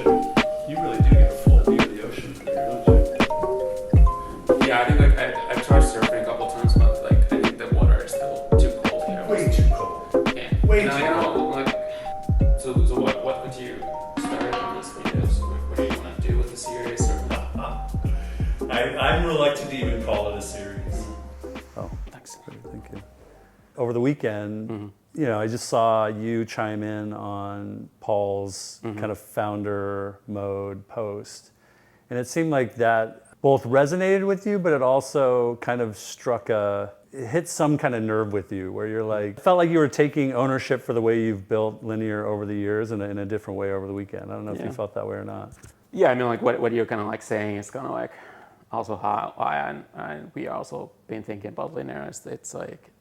You really do get a full view of the ocean from here, don't you? Yeah, I think like I've tried surfing a couple times, but like I think the water is still too cold here. Way too cold. Yeah. Way And too I cold. know, like, so what would you start on this videos? What do you want to do with the series? Or? I'm reluctant to even call it a series. Oh, thanks. Thank you. Over the weekend, I just saw you chime in on Paul's kind of founder mode post. And it seemed like that both resonated with you, but it also kind of it hit some kind of nerve with you where you're like, felt like you were taking ownership for the way you've built Linear over the years in a different way over the weekend. I don't know if you felt that way or not. Yeah, I mean, like what you're kind of like saying is kind of like also how I and we also been thinking about Linear. It's like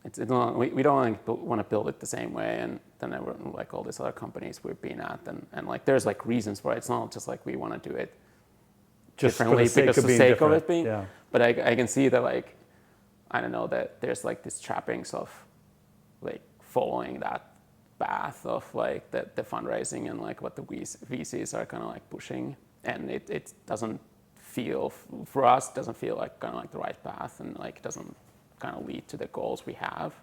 we don't like want to build it the same way, and then there were like all these other companies we've been at, and like there's like reasons for it. It's not just like we want to do it Just differently because of the sake of it being. Yeah. But I can see that like I don't know that there's like these trappings of like following that path of like the fundraising and like what the VCs are kind of like pushing, and it doesn't feel for us doesn't feel like kind of like the right path, and like doesn't kind of lead to the goals we have.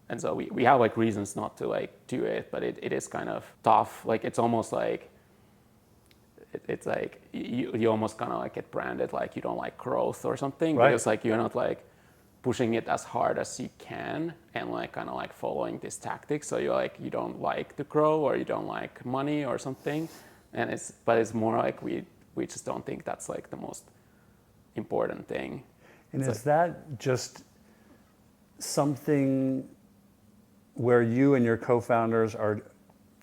And so we have like reasons not to like do it, but it is kind of tough. Like it's almost like it's like you almost kind of like get branded like you don't like growth or something, right. Because like you're not like pushing it as hard as you can and like kind of like following these tactics. So you're like you don't like to grow or you don't like money or something, and it's more like we just don't think that's like the most important thing. And it's is that just something where you and your co-founders are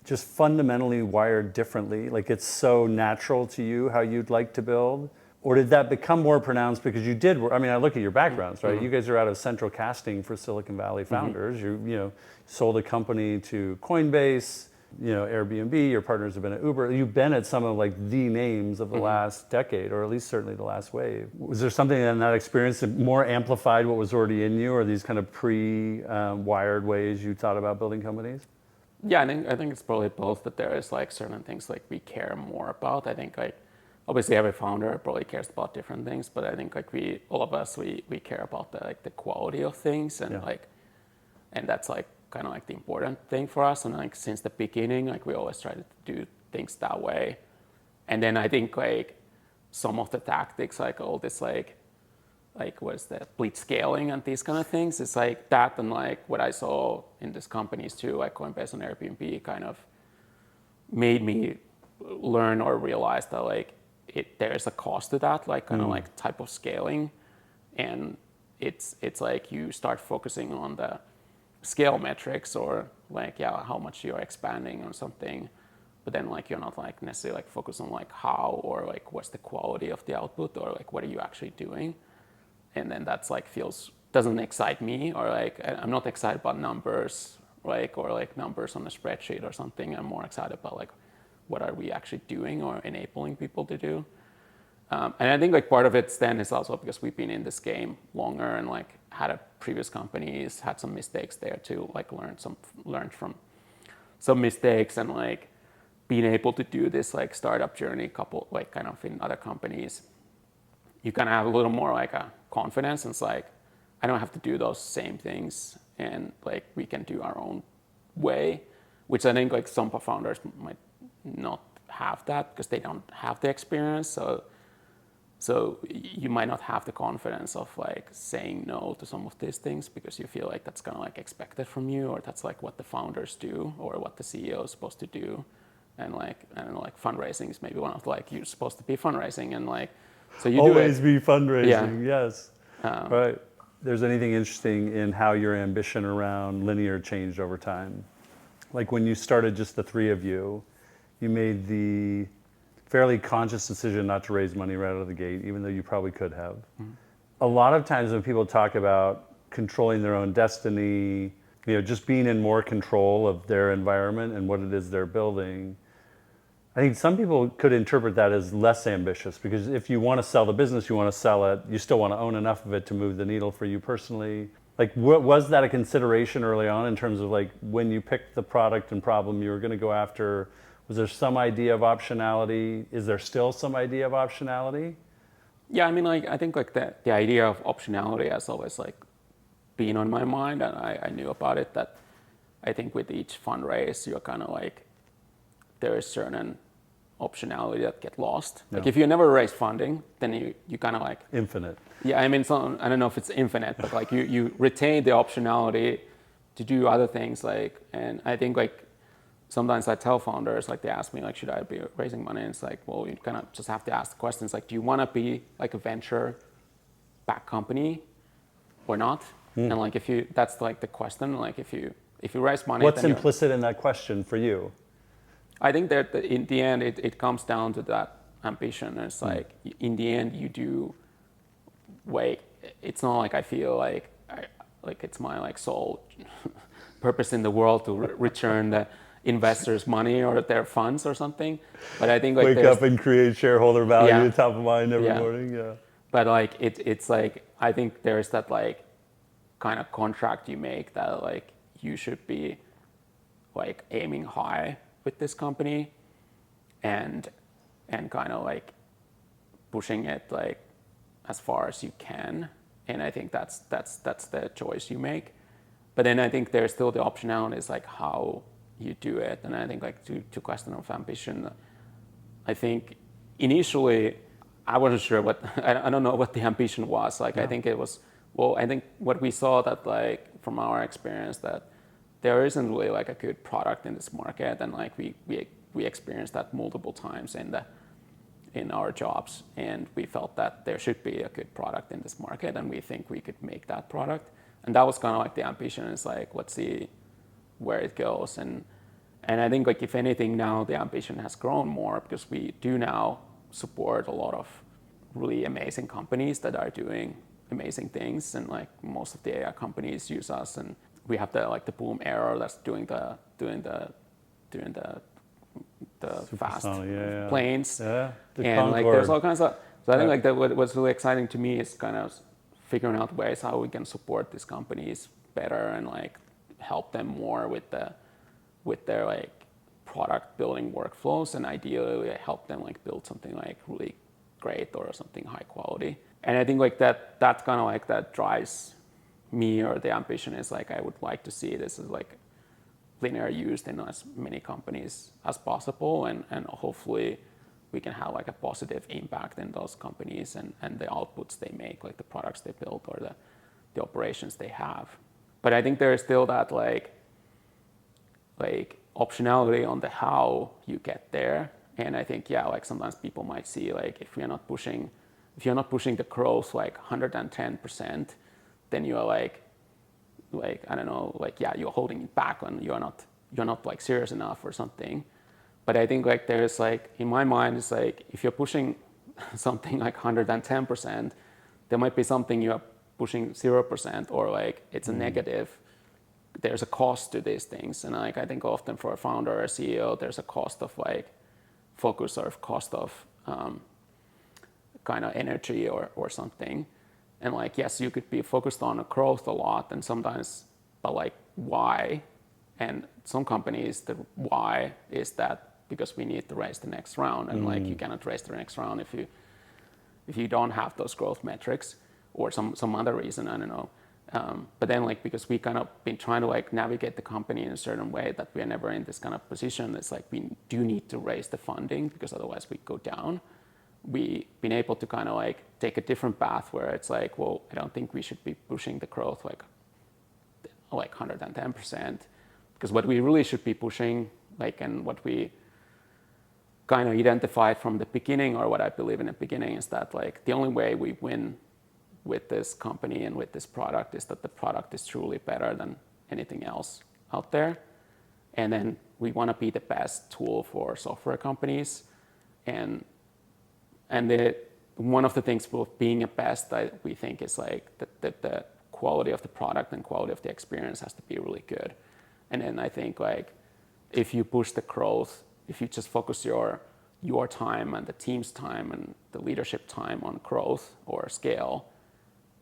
just fundamentally wired differently? Like it's so natural to you how you'd like to build? Or did that become more pronounced because you did, I mean, I look at your backgrounds, right? You guys are out of central casting for Silicon Valley founders. You sold a company to Coinbase, Airbnb, your partners have been at Uber. You've been at some of like the names of the last decade, or at least certainly the last wave. Was there something in that experience that more amplified what was already in you, or these kind of pre-wired ways you thought about building companies? Yeah, I think it's probably both, that there is like certain things like we care more about. I think like obviously every founder probably cares about different things, but I think like all of us care about the quality of things, and and that's like kind of like the important thing for us. And like since the beginning, like we always try to do things that way. And then I think like some of the tactics, like all this like what's the blitzscaling and these kind of things, it's like that, and like what I saw in these companies too, like Coinbase and Airbnb, kind of made me learn or realize that like there's a cost to that, like kind of like type of scaling, and it's like you start focusing on the scale metrics or like how much you're expanding on something, but then like you're not like necessarily like focused on like how or like what's the quality of the output or like what are you actually doing, and then that's like doesn't excite me, or like I'm not excited about numbers or like numbers on a spreadsheet or something. I'm more excited about like what are we actually doing or enabling people to do. And I think like part of it then is also because we've been in this game longer and like had a previous companies, had some mistakes there too, like learned from some mistakes, and like being able to do this like startup journey couple like kind of in other companies, you kind of have a little more like a confidence, and it's like I don't have to do those same things, and like we can do our own way, which I think like some founders might not have that because they don't have the experience. So you might not have the confidence of like saying no to some of these things because you feel like that's kind of like expected from you, or that's like what the founders do or what the CEO is supposed to do. And like, I don't know, like fundraising is maybe one of like, you're supposed to be fundraising, and like, so you always do it. be fundraising, Yeah. yes. Right. There's anything interesting in how your ambition around Linear changed over time? Like when you started just the three of you, you made the fairly conscious decision not to raise money right out of the gate, even though you probably could have. A lot of times when people talk about controlling their own destiny, just being in more control of their environment and what it is they're building, I think some people could interpret that as less ambitious, because if you want to sell the business, you want to sell it, you still want to own enough of it to move the needle for you personally. Like, was that a consideration early on in terms of like when you picked the product and problem you were going to go after? Was there some idea of optionality? Is there still some idea of optionality? Yeah, I mean, like, I think like the idea of optionality has always like been on my mind, and I knew about it. That I think with each fundraise, you're kind of like, there is certain optionality that get lost. Yeah. Like if you never raise funding, then you kind of like Infinite. yeah. I mean, I don't know if it's infinite, but like you retain the optionality to do other things. Like, and I think like sometimes I tell founders, like they ask me like, should I be raising money? And it's like, well, you kind of just have to ask the questions like, do you want to be like a venture backed company or not? And like that's like the question. Like if you raise money, What's then implicit in that question for you? I think that in the end, it comes down to that ambition. It's like, in the end, you do, like, it's not like I feel like it's my like sole purpose in the world to return the investors' money or their funds or something. But I think like Wake up and create shareholder value top of mind every morning. Yeah. But like it's like, I think there's that like kind of contract you make that like you should be like aiming high with this company and kind of like pushing it like as far as you can. And I think that's the choice you make. But then I think there's still the optionality is like how you do it. And I think like to question of ambition, I think initially I wasn't sure what, I don't know what the ambition was. Like I think it was, well, I think what we saw that like from our experience that there isn't really like a good product in this market, and like we experienced that multiple times in our jobs, and we felt that there should be a good product in this market, and we think we could make that product, and that was kind of like the ambition. Is like, let's see where it goes, and I think like if anything now the ambition has grown more because we do now support a lot of really amazing companies that are doing amazing things, and like most of the AI companies use us, and we have the like the Boom Arrow that's doing the fast planes, and Concorde. Like there's all kinds of. So I think like that what's really exciting to me is kind of figuring out ways how we can support these companies better and like help them more with their like product building workflows, and ideally help them like build something like really great or something high quality. And I think like that's kind of like that drives me, or the ambition is like I would like to see this as like linear used in as many companies as possible, and hopefully we can have like a positive impact in those companies and the outputs they make, like the products they build or the operations they have. But I think there is still that like optionality on the how you get there. And I think like sometimes people might see like if you're not pushing the growth like 110%, then you're like I don't know, like you're holding it back and you're not like serious enough or something. But I think like there's like in my mind it's like if you're pushing something like 110%, there might be something you're pushing 0% or like it's a negative. There's a cost to these things, and like I think often for a founder or a CEO, there's a cost of like focus or cost of kind of energy or something. And like, yes, you could be focused on a growth a lot and sometimes, but like why? And some companies, the why is that because we need to raise the next round, and like you cannot raise the next round if you don't have those growth metrics or some other reason, I don't know. But then like, because we kind of been trying to like navigate the company in a certain way that we are never in this kind of position, it's like we do need to raise the funding because otherwise we go down. We've been able to kind of like take a different path where it's like, well, I don't think we should be pushing the growth like 110%, because what we really should be pushing, like, and what we kind of identified from the beginning, or what I believe in the beginning, is that like the only way we win with this company and with this product is that the product is truly better than anything else out there. And then we want to be the best tool for software companies. And one of the things with being a best, we think, is like that the quality of the product and quality of the experience has to be really good. And then I think like if you push the growth, if you just focus your time and the team's time and the leadership time on growth or scale,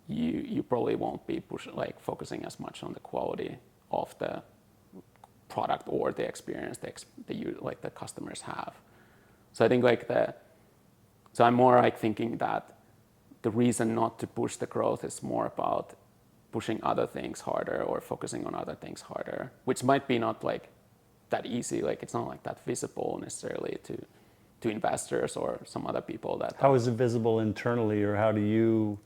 you probably won't be focusing as much on the quality of the product or the experience like the customers have. So I think like so I'm more like thinking that the reason not to push the growth is more about pushing other things harder or focusing on other things harder, which might be not like that easy. Like it's not like that visible necessarily to investors or some other people that. How is it visible internally, or how do you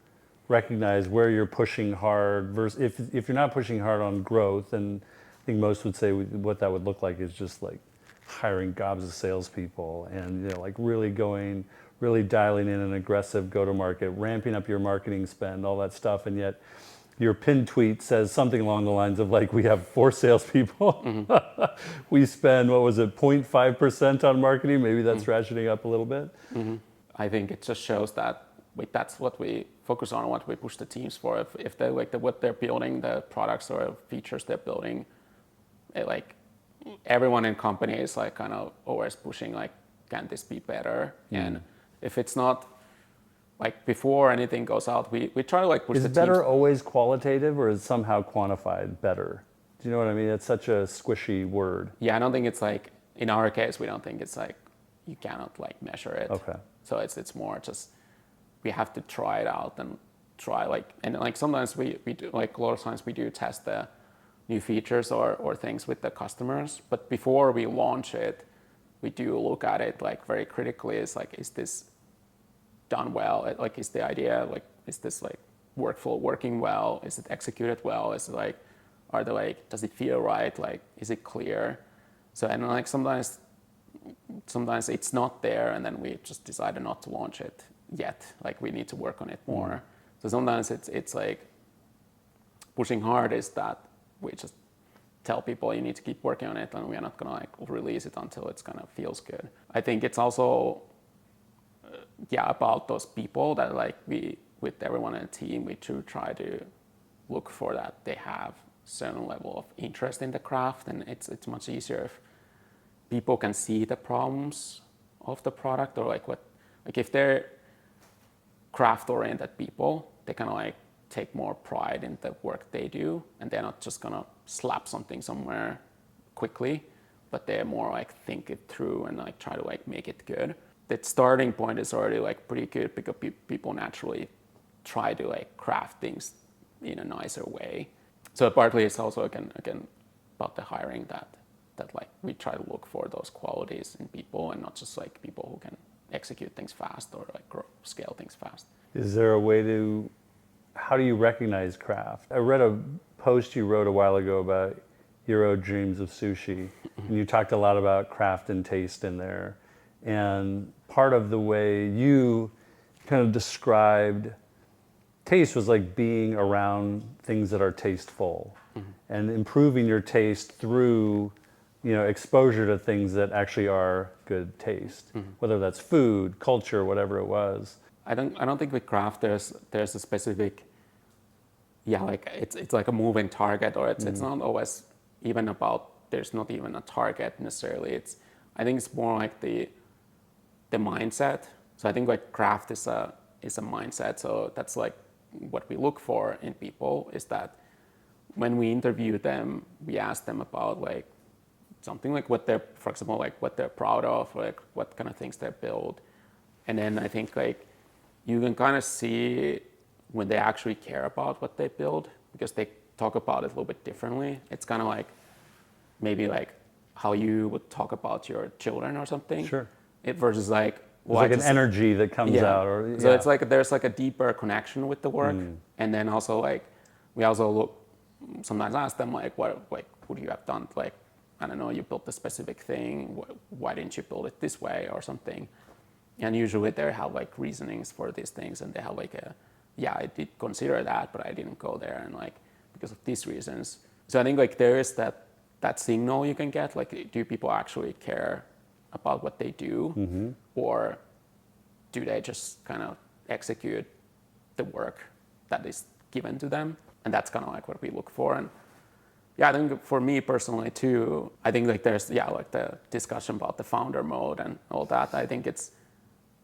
recognize where you're pushing hard versus if you're not pushing hard on growth? And I think most would say what that would look like is just like hiring gobs of salespeople and like really dialing in an aggressive go-to-market, ramping up your marketing spend, all that stuff, and yet your pinned tweet says something along the lines of like, we have 4 salespeople. Mm-hmm. We spend, 0.5% on marketing. Maybe that's ratcheting up a little bit. Mm-hmm. I think it just shows that that's what we focus on and what we push the teams for. If they like what they're building, the products or features they're building, like everyone in company is like kind of always pushing like, can this be better? And if it's not, like before anything goes out, we try to like push the teams. Is better always qualitative, or is somehow quantified better? Do you know what I mean? It's such a squishy word. Yeah, I don't think it's like, in our case, we don't think it's like, you cannot like measure it. Okay. So it's more just, we have to try it out and try like, and like sometimes we do, like a lot of times we do test the new features or things with the customers. But before we launch it, we do look at it like very critically. It's like, is this done well? Like, is the idea, like, is this like workflow working well? Is it executed well? Is it like, does it feel right? Like, is it clear? So, and like sometimes it's not there, and then we just decided not to launch it yet. Like, we need to work on it more. So sometimes it's like pushing hard is that we just tell people you need to keep working on it, and we are not gonna like release it until it's kind of feels good. I think it's also about those people that like we, with everyone in the team, we do try to look for that they have certain level of interest in the craft, and it's much easier if people can see the problems of the product, or like if they're craft oriented people, they kind of like take more pride in the work they do, and they're not just gonna slap something somewhere quickly, but they're more like think it through and like try to like make it good. The starting point is already like pretty good because people naturally try to like craft things in a nicer way. So partly it's also again about the hiring that like we try to look for those qualities in people, and not just like people who can execute things fast or like scale things fast. Is there a way to, how do you recognize craft? I read a post you wrote a while ago about Hero Dreams of Sushi, and you talked a lot about craft and taste in there. And part of the way you kind of described taste was like being around things that are tasteful, and improving your taste through, exposure to things that actually are good taste, whether that's food, culture, whatever it was. I don't think with craft there's a specific, like it's like a moving target, or it's not always even about, there's not even a target necessarily. I think it's more like the mindset. So I think like craft is a mindset. So that's like what we look for in people, is that when we interview them, we ask them about like something like what they're, for example, like what they're proud of, like what kind of things they build. And then I think like you can kind of see when they actually care about what they build, because they talk about it a little bit differently. It's kind of like maybe like how you would talk about your children or something. Sure. Versus like, well, like an energy that comes out, or so it's like there's like a deeper connection with the work, and then also like we also look, sometimes ask them like, what would you have done? Like, I don't know, you built a specific thing. Why didn't you build it this way or something? And usually they have like reasonings for these things, and they have like I did consider that, but I didn't go there, and like because of these reasons. So I think like there is that signal you can get, like do people actually care about what they do, or do they just kind of execute the work that is given to them? And that's kind of like what we look for. And I think for me personally too, I think like there's like the discussion about the founder mode and all that. I think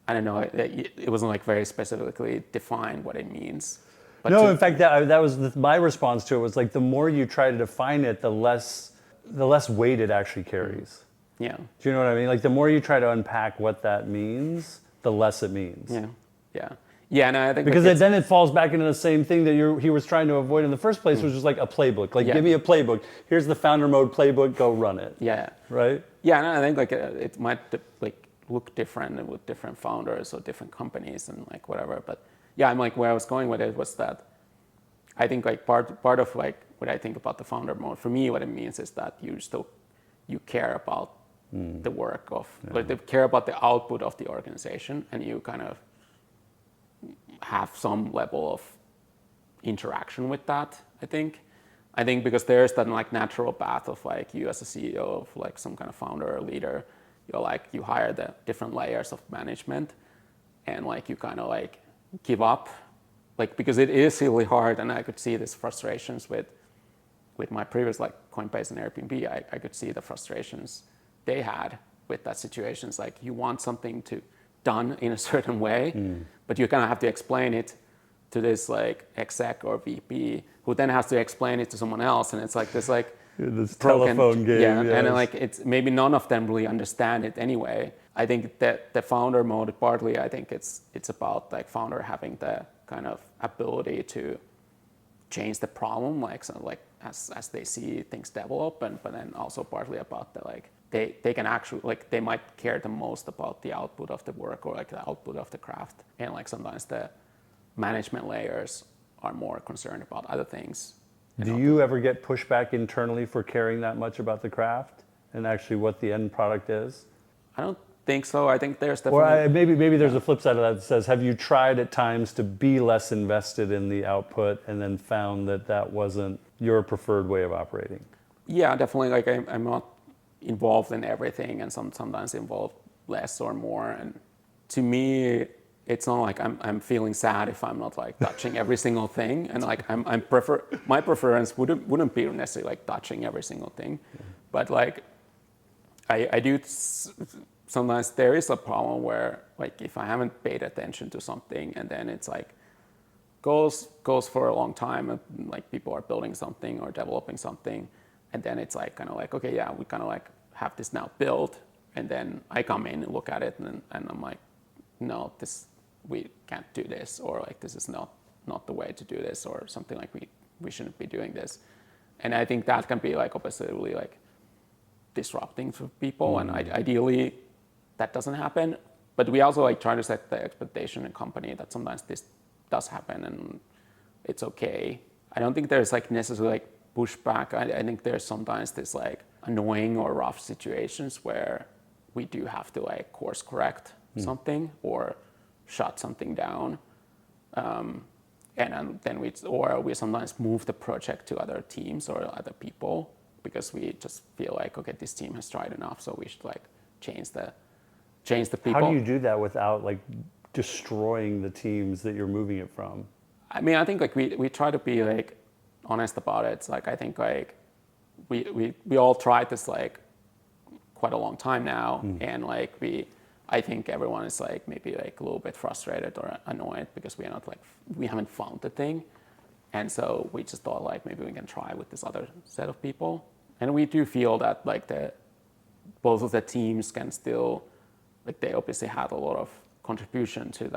I don't know, it wasn't like very specifically defined what it means. But no, in fact, that was my response to it, was like the more you try to define it, the less the less weight it actually carries. Yeah. Do you know what I mean? Like the more you try to unpack what that means, the less it means. Yeah. Yeah. Yeah. And I think Because like then it falls back into the same thing that he was trying to avoid in the first place, which was like a playbook. Like, Yeah. give me a playbook. Here's the founder mode playbook. Go run it. yeah. Right? Yeah. And I think like it might like look different with different founders or different companies and like whatever. But yeah, I'm like where I was going with it was that I think like part of like what I think about the founder mode for me, what it means is that you care about the work of like they care about the output of the organization, and you kind of have some level of interaction with that. I think because there's that like natural path of like you as a CEO of like some kind of founder or leader, you're like you hire the different layers of management, and like you kind of like give up, like because it is really hard, and I could see these frustrations with my previous like Coinbase and Airbnb. I could see the frustrations they had with that situation. It's like you want something to done in a certain way, but you kind of have to explain it to this like exec or VP who then has to explain it to someone else, and it's like this like This broken, telephone game. yeah, Yes. and like it's maybe none of them really understand it anyway. I think that the founder mode partly, I think it's about like founder having the kind of ability to change the problem, like so like as they see things develop, but then also partly about the like they can actually like they might care the most about the output of the work or like the output of the craft, and like sometimes the management layers are more concerned about other things. Do you ever get pushback internally for caring that much about the craft and actually what the end product is? I don't think so. I think there's definitely... Or maybe there's a flip side of that says, have you tried at times to be less invested in the output and then found that that wasn't your preferred way of operating? Yeah, definitely. Like I'm not involved in everything, and sometimes involved less or more. And to me, it's not like I'm feeling sad if I'm not like touching every single thing. And like my preference wouldn't be necessarily like touching every single thing, but like I do. Sometimes there is a problem where like if I haven't paid attention to something and then it's like goes for a long time and like people are building something or developing something, and then it's like kind of like, okay, yeah, we kind of like have this now built, and then I come in and look at it and I'm like, no, we can't do this, or like this is not the way to do this, or something like we shouldn't be doing this. And I think that can be like obviously really like disrupting for people, and ideally that doesn't happen. But we also like try to set the expectation in company that sometimes this does happen and it's okay. I don't think there's like necessarily like pushback. I think there's sometimes this like annoying or rough situations where we do have to like course correct something or shut something down, and then we sometimes move the project to other teams or other people because we just feel like, okay, this team has tried enough, so we should like change the people. How do you do that without like destroying the teams that you're moving it from? I mean, I think like we try to be like honest about it. It's like I think like we all tried this like quite a long time now, and like I think everyone is like maybe like a little bit frustrated or annoyed because we haven't found the thing, and so we just thought like maybe we can try with this other set of people, and we do feel that like both of the teams can still, like they obviously had a lot of contribution to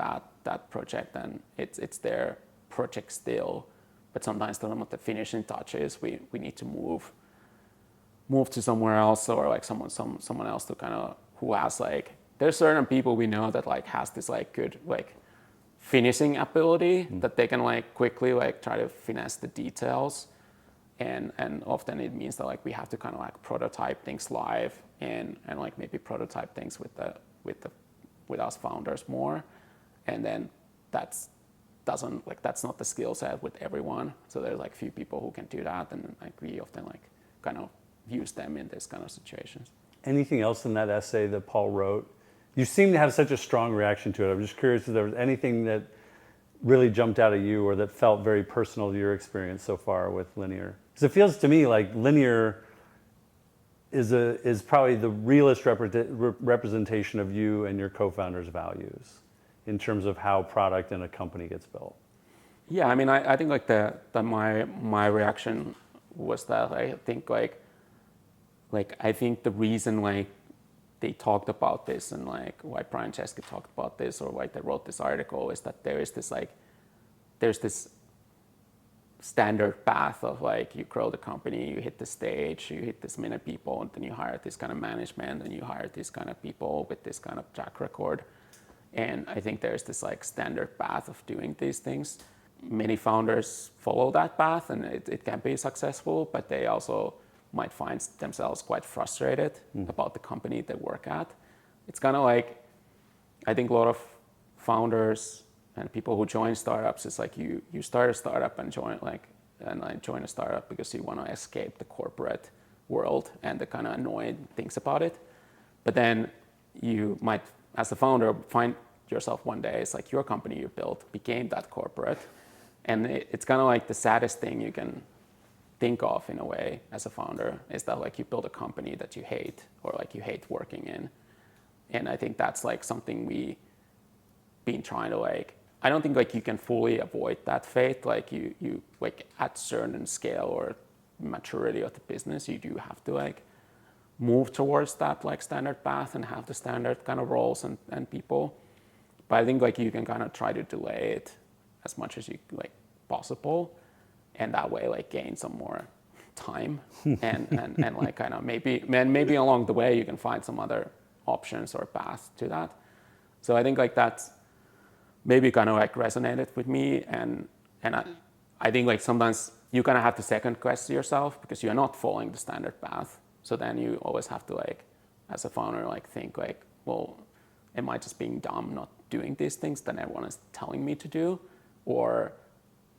that project, and it's their project still, but sometimes some of the finishing touches we need to move to somewhere else, or like someone else to kind of who has like, there's certain people we know that like has this like good like finishing ability that they can like quickly like try to finesse the details, and often it means that like we have to kind of like prototype things live and like maybe prototype things with us founders more, and then that's not the skill set with everyone. So there's like few people who can do that, and like we often like kind of use them in this kind of situations. Anything else in that essay that Paul wrote? You seem to have such a strong reaction to it. I'm just curious if there was anything that really jumped out at you or that felt very personal to your experience so far with Linear. Because it feels to me like Linear is probably the realest representation of you and your co-founders' values in terms of how product and a company gets built. Yeah, I mean, I think like my reaction was that I think like like I think the reason like they talked about this and like why Brian Chesky talked about this or why they wrote this article is that there's this standard path of like you grow the company, you hit the stage, you hit this many people, and then you hire this kind of management and you hire these kind of people with this kind of track record. And I think there's this like standard path of doing these things. Many founders follow that path and it can be successful, but they also might find themselves quite frustrated about the company they work at. It's kind of like, I think a lot of founders and people who join startups, it's like you start a startup and join a startup because you want to escape the corporate world and the kind of annoying things about it. But then you might, as a founder, find yourself one day, it's like your company you built became that corporate. And it's kind of like the saddest thing you can think of in a way as a founder is that like you build a company that you hate or like you hate working in. And I think that's like something we been trying to like, I don't think like you can fully avoid that fate. Like you like at certain scale or maturity of the business, you do have to like move towards that like standard path and have the standard kind of roles and people. But I think like you can kind of try to delay it as much as you like possible, and that way like gain some more time and like kind of maybe along the way you can find some other options or paths to that. So I think like that's maybe kind of like resonated with me, and I think like sometimes you kind of have to second guess yourself because you're not following the standard path. So then you always have to like, as a founder, like think like, well, am I just being dumb not doing these things that everyone is telling me to do, or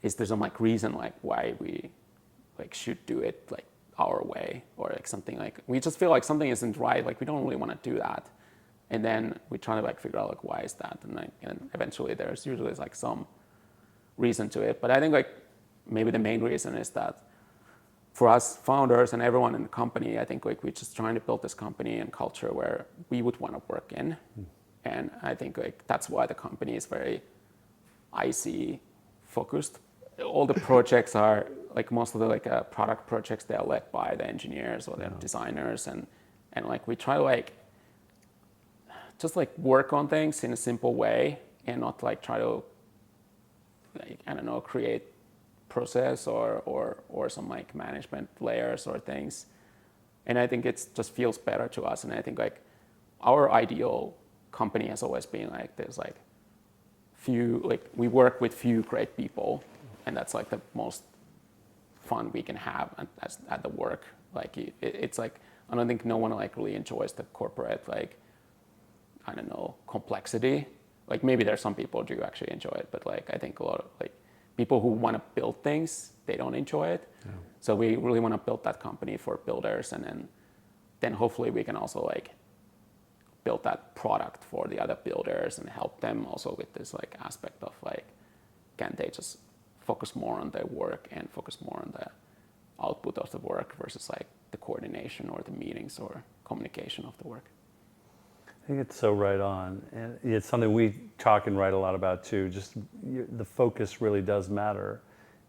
is there some like reason like why we like should do it like our way, or like something like we just feel like something isn't right, like we don't really want to do that, and then we try to like figure out like why is that, and eventually there's usually like some reason to it. But I think like maybe the main reason is that for us founders and everyone in the company, I think like we're just trying to build this company and culture where we would want to work in. And I think like that's why the company is very IC focused. All the projects are like most of the like product projects, they are led by the engineers or the designers, and like we try to like just like work on things in a simple way and not like try to like, I don't know, create process or some like management layers or things. And I think it just feels better to us. And I think like our ideal company has always been like there's like few, like we work with few great people, and that's like the most fun we can have at the work. Like it's like, I don't think no one like really enjoys the corporate like, I don't know, complexity. Like maybe there's some people who do actually enjoy it, but like I think a lot of like people who want to build things, they don't enjoy it. Yeah. So we really want to build that company for builders, and then hopefully we can also like build that product for the other builders and help them also with this like aspect of like, can they just focus more on their work and focus more on the output of the work versus like the coordination or the meetings or communication of the work. I think it's so right on, and it's something we talk and write a lot about too. Just the focus really does matter,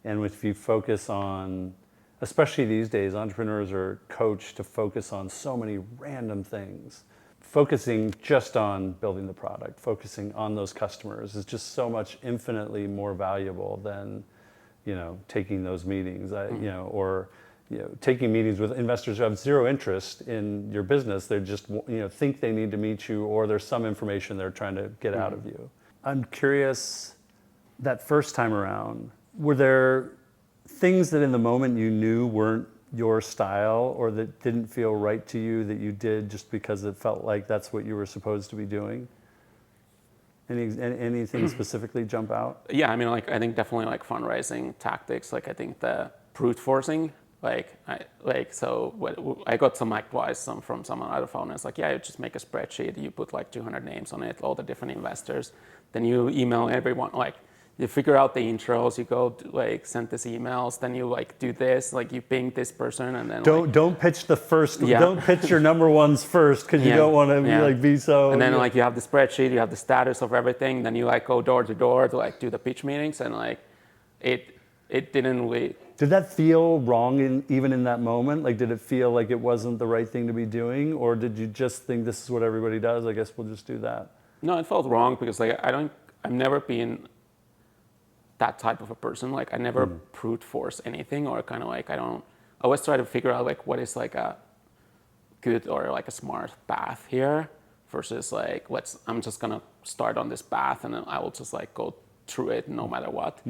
and if you focus on, especially these days, entrepreneurs are coached to focus on so many random things. Focusing just on building the product, focusing on those customers is just so much infinitely more valuable than, you know, taking those meetings, you know, or taking meetings with investors who have zero interest in your business. They just, you know, think they need to meet you, or there's some information they're trying to get out of you. I'm curious, that first time around, were there things that in the moment you knew weren't your style or that didn't feel right to you that you did just because it felt like that's what you were supposed to be doing? Anything specifically jump out? Yeah, I mean, like I think definitely like fundraising tactics. Like I think the brute forcing. So I got some advice from some other founders, like, yeah, you just make a spreadsheet, you put like 200 names on it, all the different investors, then you email everyone, like you figure out the intros, you go to, like send these emails, then you like do this, like you ping this person, and then don't pitch the first, don't pitch your number ones first, because you don't want to be so. And then like you have the spreadsheet, you have the status of everything, then you like go door to door to like do the pitch meetings, and like it didn't really Did that feel wrong even in that moment? Like, did it feel like it wasn't the right thing to be doing, or did you just think this is what everybody does? I guess we'll just do that. No, it felt wrong because like I've never been that type of a person. Like I never brute force anything, or kind of like I always try to figure out like what is like a good or like a smart path here versus like I'm just gonna start on this path and then I will just like go through it no matter what.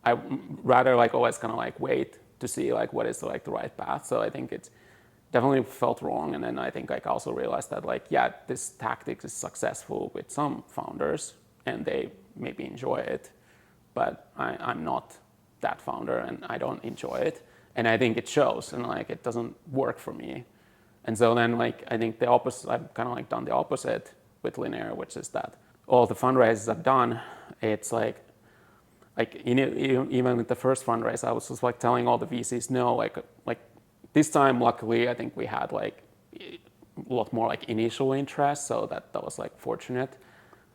I rather like always kind of like wait to see like what is like the right path. So I think it's definitely felt wrong, and then I think like I also realized that like this tactic is successful with some founders and they maybe enjoy it, but I'm not that founder and I don't enjoy it, and I think it shows, and like it doesn't work for me. And so then like I think the opposite, I've kind of like done the opposite with Linear, which is that all the fundraisers I've done, it's like even with the first fundraise, I was just like telling all the VCs no, like this time luckily I think we had like a lot more like initial interest, so that was like fortunate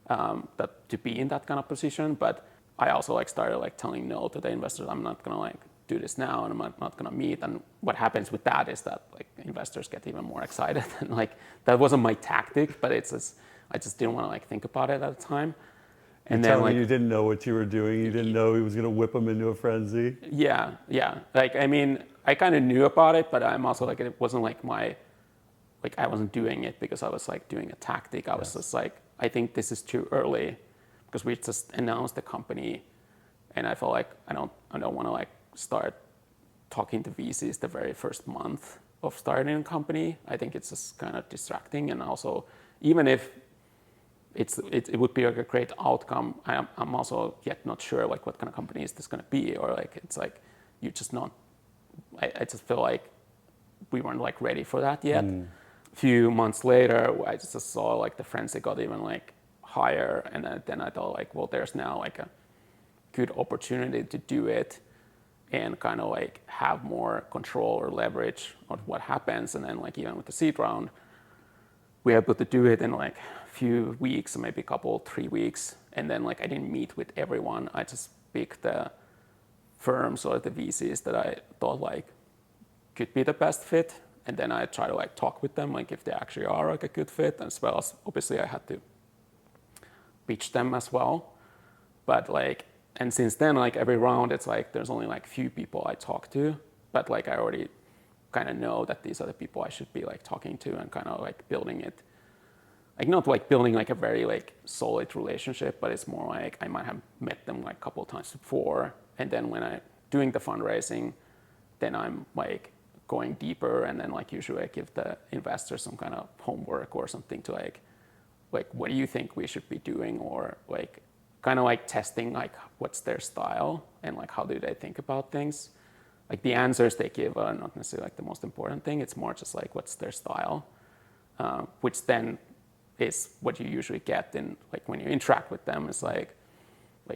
that to be in that kind of position. But I also like started like telling no to the investors. I'm not gonna like do this now, and I'm not gonna meet. And what happens with that is that like investors get even more excited. And like that wasn't my tactic, but it's just I just didn't want to like think about it at the time. And then like, you didn't know what you were doing. You didn't know he was gonna whip them into a frenzy. Yeah. Like I mean, I kind of knew about it, but I'm also like it wasn't like I wasn't doing it because I was like doing a tactic. I was just like, I think this is too early because we just announced the company, and I felt like I don't want to like start talking to VCs the very first month of starting a company. I think it's just kind of distracting, and also even if it would be like a great outcome, I'm also yet not sure like what kind of company is this going to be, or like it's like you just not. I just feel like we weren't like ready for that yet. A few months later, I just saw like the frenzy got even like higher, and then I thought like, well, there's now like a good opportunity to do it and kind of like have more control or leverage on what happens. And then like even with the seed round, we were able to do it in like a few weeks, maybe 3 weeks. And then like I didn't meet with everyone. I just picked the firms or the VCs that I thought like could be the best fit. And then I try to like talk with them, like if they actually are like a good fit, as well as obviously I had to pitch them as well. But like, and since then, like every round, it's like there's only like few people I talk to, but like I already kind of know that these are the people I should be like talking to and kind of like building it. Like not like building like a very like solid relationship, but it's more like I might have met them like a couple of times before, and then when I'm doing the fundraising, then I'm like going deeper, and then like usually I give the investors some kind of homework or something to like what do you think we should be doing, or like kind of like testing like what's their style and like how do they think about things. Like the answers they give are not necessarily like the most important thing. It's more just like what's their style, which then is what you usually get in like when you interact with them. Is like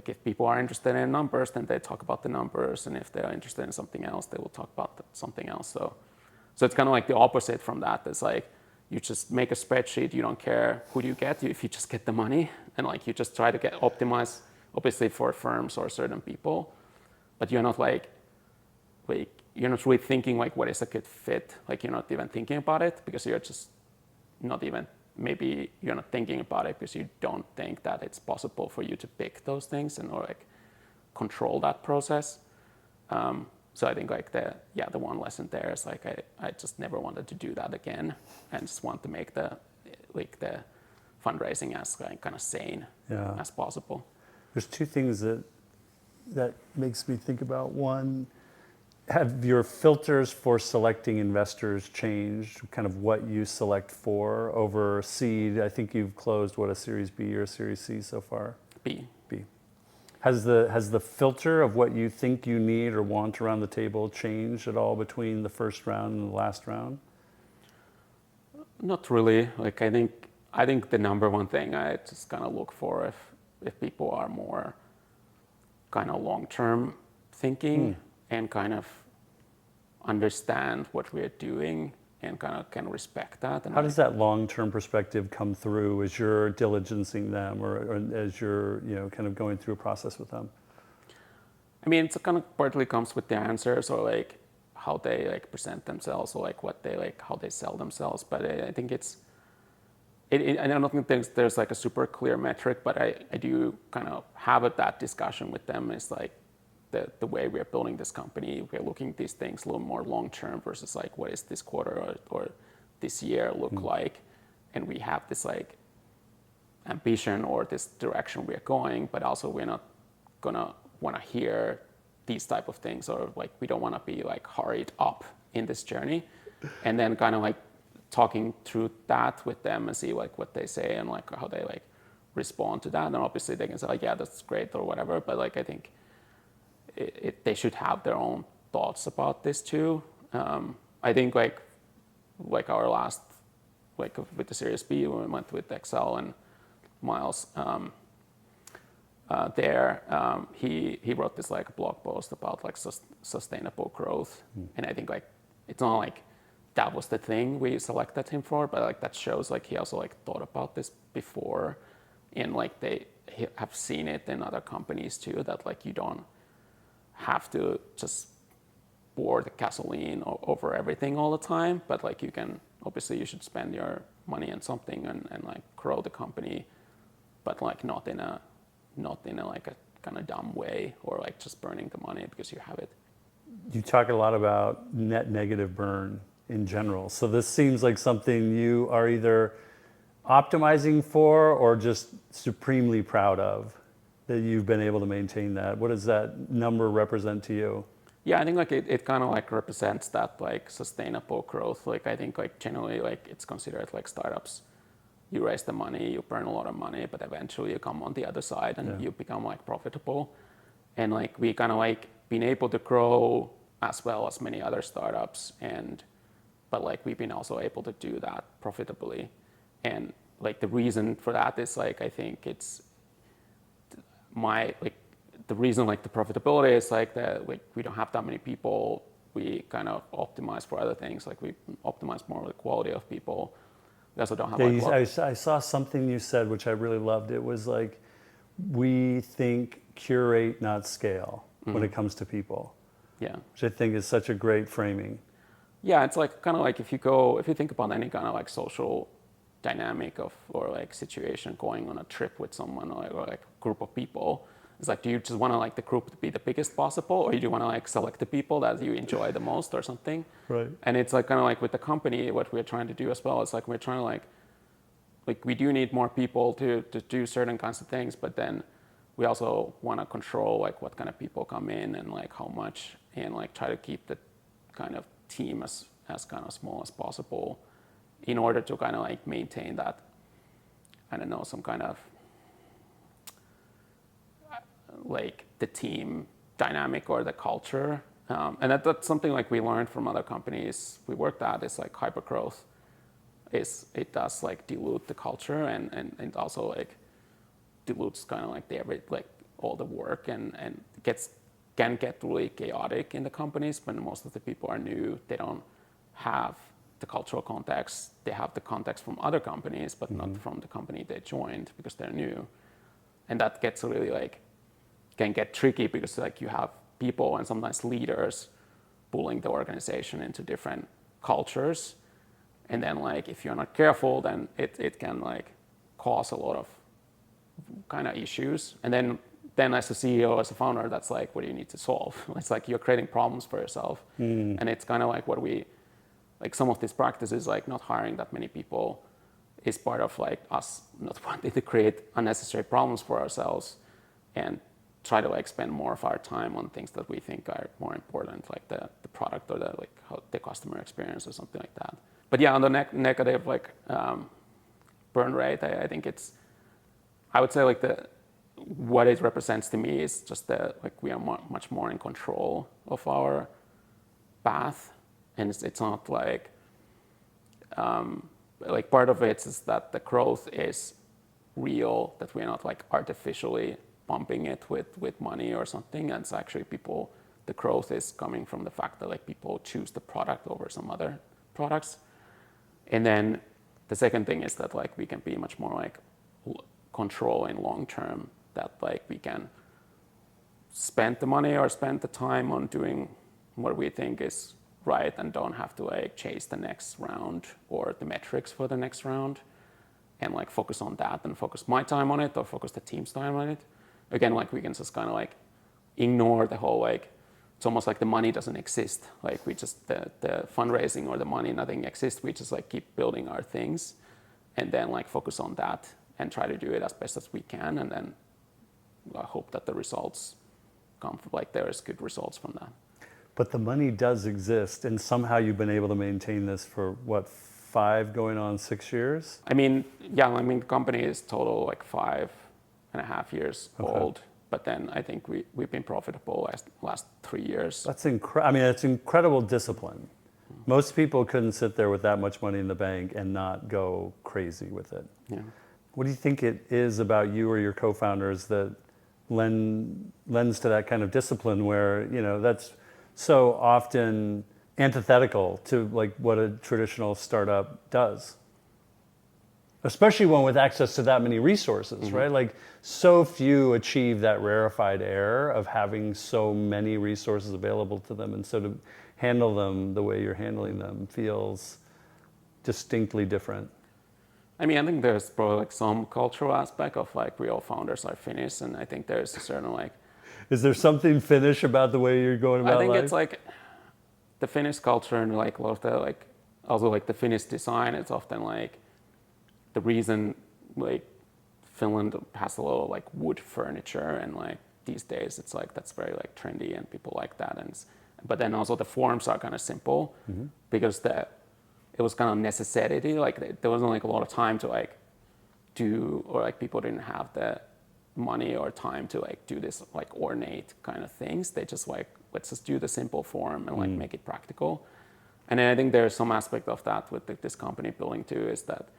if people are interested in numbers, then they talk about the numbers, and if they are interested in something else, they will talk about something else. So it's kind of like the opposite from that. It's like you just make a spreadsheet. You don't care who you get if you just get the money, and like you just try to get optimized, obviously for firms or certain people, but you're not like you're not really thinking like what is a good fit. Like you're not even thinking about it because you're just not even. Maybe you're not thinking about it because you don't think that it's possible for you to pick those things and or like control that process. So I think like the one lesson there is like I just never wanted to do that again, and just want to make the fundraising as like kind of sane as possible. There's two things that makes me think about. One, have your filters for selecting investors changed? Kind of what you select for over seed? I think you've closed a Series B or a Series C so far? B. Has the filter of what you think you need or want around the table changed at all between the first round and the last round? Not really. Like I think the number one thing I just kind of look for if people are more kind of long-term thinking and kind of understand what we're doing and kind of can respect that. And how does that long-term perspective come through as you're diligencing them or as you're kind of going through a process with them? I mean, it's kind of partly comes with the answers or like how they like present themselves or like what they like, how they sell themselves. But I think I don't think there's like a super clear metric, but I do kind of have that discussion with them. Is like the way we're building this company, we're looking at these things a little more long term versus like what is this quarter or this year look like, and we have this like ambition or this direction we're going, but also we're not gonna want to hear these type of things, or like we don't want to be like hurried up in this journey, and then kind of like talking through that with them and see like what they say and like how they like respond to that. And obviously they can say like, yeah, that's great or whatever, but like I think they should have their own thoughts about this too. I think like our last, like with the Series B, when we went with Excel and Miles he wrote this like blog post about like sustainable growth. And I think like it's not like that was the thing we selected him for, but like that shows like he also like thought about this before, and like they have seen it in other companies too, that like you don't have to just pour the gasoline over everything all the time, but like you can, obviously you should spend your money on something and like grow the company, but like not in a like a kind of dumb way, or like just burning the money because you have it. You talk a lot about net negative burn in general. So this seems like something you are either optimizing for or just supremely proud of, that you've been able to maintain that. What does that number represent to you? Yeah, I think like it kind of like represents that like sustainable growth. Like I think like generally like it's considered like startups. You raise the money, you burn a lot of money, but eventually you come on the other side and you become like profitable. And like we kind of like been able to grow as well as many other startups, but like we've been also able to do that profitably. And like the reason for that is like I think it's the reason like the profitability is like that like we don't have that many people. We kind of optimize for other things. Like we optimize more the quality of people. We also don't have I saw something you said which I really loved. It was like, we think curate, not scale, when it comes to people. Yeah. Which I think is such a great framing. Yeah, it's like kind of like if you think about any kind of like social dynamic or like situation, going on a trip with someone or like a group of people, it's like, do you just want to like the group to be the biggest possible, or do you want to like select the people that you enjoy the most or something? Right. And it's like kind of like with the company, what we're trying to do as well. It's like we're trying to like we do need more people to do certain kinds of things, but then we also want to control like what kind of people come in and like how much, and like try to keep the kind of team as kind of small as possible in order to kind of like maintain that, I don't know, some kind of like the team dynamic or the culture. And that's something like we learned from other companies we worked at, is like hypergrowth it does like dilute the culture and also like dilutes kind of like all the work and can get really chaotic in the companies when most of the people are new. They don't have the cultural context. They have the context from other companies, but not from the company they joined because they're new. And that gets really like, can get tricky because like you have people and sometimes leaders pulling the organization into different cultures. And then like, if you're not careful, then it can like cause a lot of kind of issues. And then as a CEO, as a founder, that's like, what do you need to solve? It's like you're creating problems for yourself. And it's kind of like like some of these practices, like not hiring that many people, is part of like us not wanting to create unnecessary problems for ourselves and try to like spend more of our time on things that we think are more important, like the product or the customer experience or something like that. But yeah, on the negative like burn rate, I think I would say like what it represents to me is just that like we are much more in control of our path, and it's not like part of it is that the growth is real, that we're not like artificially pumping it with money or something. And it's actually the growth is coming from the fact that like people choose the product over some other products. And then the second thing is that like we can be much more like controlling long term, that like we can spend the money or spend the time on doing what we think is right and don't have to like chase the next round or the metrics for the next round and like focus on that and focus my time on it or focus the team's time on it. Again, like we can just kind of like ignore the whole like, it's almost like the money doesn't exist. Like we just, the fundraising or the money, nothing exists. We just like keep building our things and then like focus on that and try to do it as best as we can. And then I hope that the results come from, like there's good results from that. But the money does exist, and somehow you've been able to maintain this for what, 5 going on 6 years? I mean, yeah, I mean, the company is total like 5.5 years old. But then I think we've been profitable last 3 years. That's it's incredible discipline. Most people couldn't sit there with that much money in the bank and not go crazy with it. Yeah. What do you think it is about you or your co-founders that lends to that kind of discipline where, you know, that's so often antithetical to like what a traditional startup does? Especially one with access to that many resources, right? Like so few achieve that rarefied air of having so many resources available to them, and so to handle them the way you're handling them feels distinctly different. I mean, I think there's probably like some cultural aspect of like we all founders are Finnish, and I think there's a certain like. Is there something Finnish about the way you're going about life? I think it's like the Finnish culture and like a lot of the like also like the Finnish design. It's often like the reason like Finland has a lot of like wood furniture, and like these days it's like that's very like trendy and people like that. And but then also the forms are kind of simple because it was kind of necessity. Like there wasn't like a lot of time to like do, or like people didn't have the money or time to like do this like ornate kind of things. They just like, let's just do the simple form and like make it practical. And then I think there's some aspect of that with this company building too, is that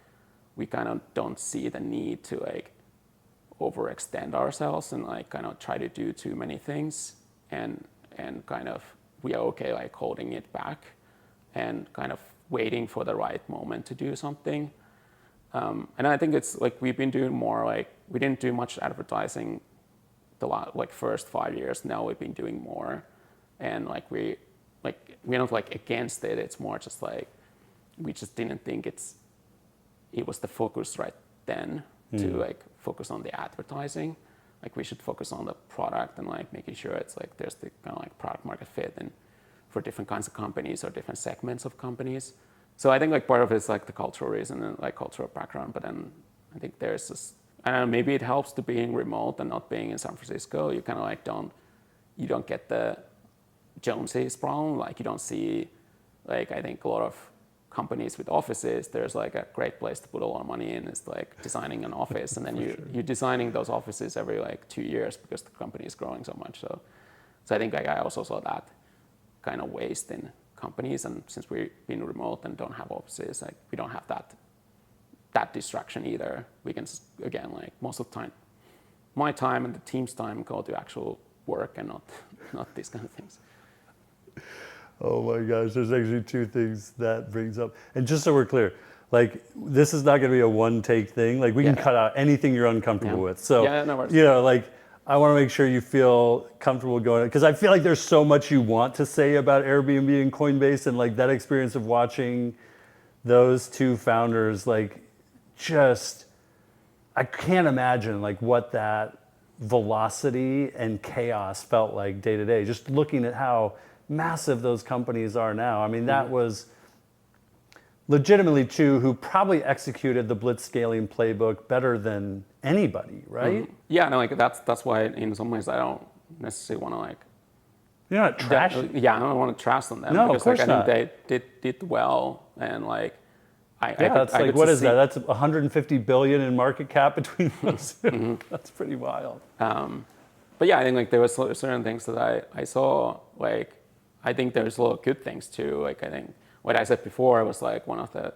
we kind of don't see the need to like overextend ourselves and like kind of try to do too many things, and kind of we are okay like holding it back and kind of waiting for the right moment to do something. And I think it's like we've been doing more like, we didn't do much advertising the like first 5 years. Now we've been doing more, and like we're not like against it. It's more just like we just didn't think it was the focus right then to like focus on the advertising. Like we should focus on the product and like making sure it's like there's the kind of like product market fit and for different kinds of companies or different segments of companies. So I think like part of it is like the cultural reason and like cultural background, but then I think there's this, I don't know, maybe it helps to being remote and not being in San Francisco. You kind of like you don't get the Joneses problem. Like you don't see, like I think a lot of companies with offices, there's like a great place to put a lot of money in is like designing an office, and then you're designing those offices every like 2 years because the company is growing so much. So I think like I also saw that kind of waste in companies, and since we've been remote and don't have offices, like we don't have that distraction either. We can again like most of the time, my time and the team's time go to actual work and not these kind of things. Oh my gosh, there's actually 2 things that brings up. And just so we're clear, like this is not going to be a one take thing. Like we can cut out anything you're uncomfortable with. So, no worries. you know, like I want to make sure you feel comfortable going, because I feel like there's so much you want to say about Airbnb and Coinbase, and like that experience of watching those 2 founders, like just, I can't imagine like what that velocity and chaos felt like day to day, just looking at how massive those companies are now. I mean, that was legitimately 2 who probably executed the blitzscaling playbook better than anybody, right? Yeah, no, like that's why in some ways I don't necessarily want to like. You're not trash. Yeah, I don't want to trash on them. No, because of course like, not. I think they did well, and like That's like, what is that? That's 150 billion in market cap between those 2. That's pretty wild. But yeah, I think like there was certain things that I saw. Like I think there's a lot of good things too. Like I think what I said before was like one of the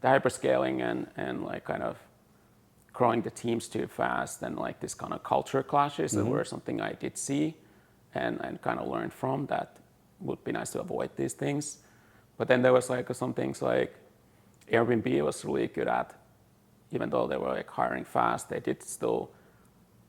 hyperscaling and like kind of growing the teams too fast, and like this kind of culture clashes that were something I did see and kind of learned from. That would be nice to avoid these things. But then there was like some things like Airbnb was really good at, even though they were like hiring fast, they did still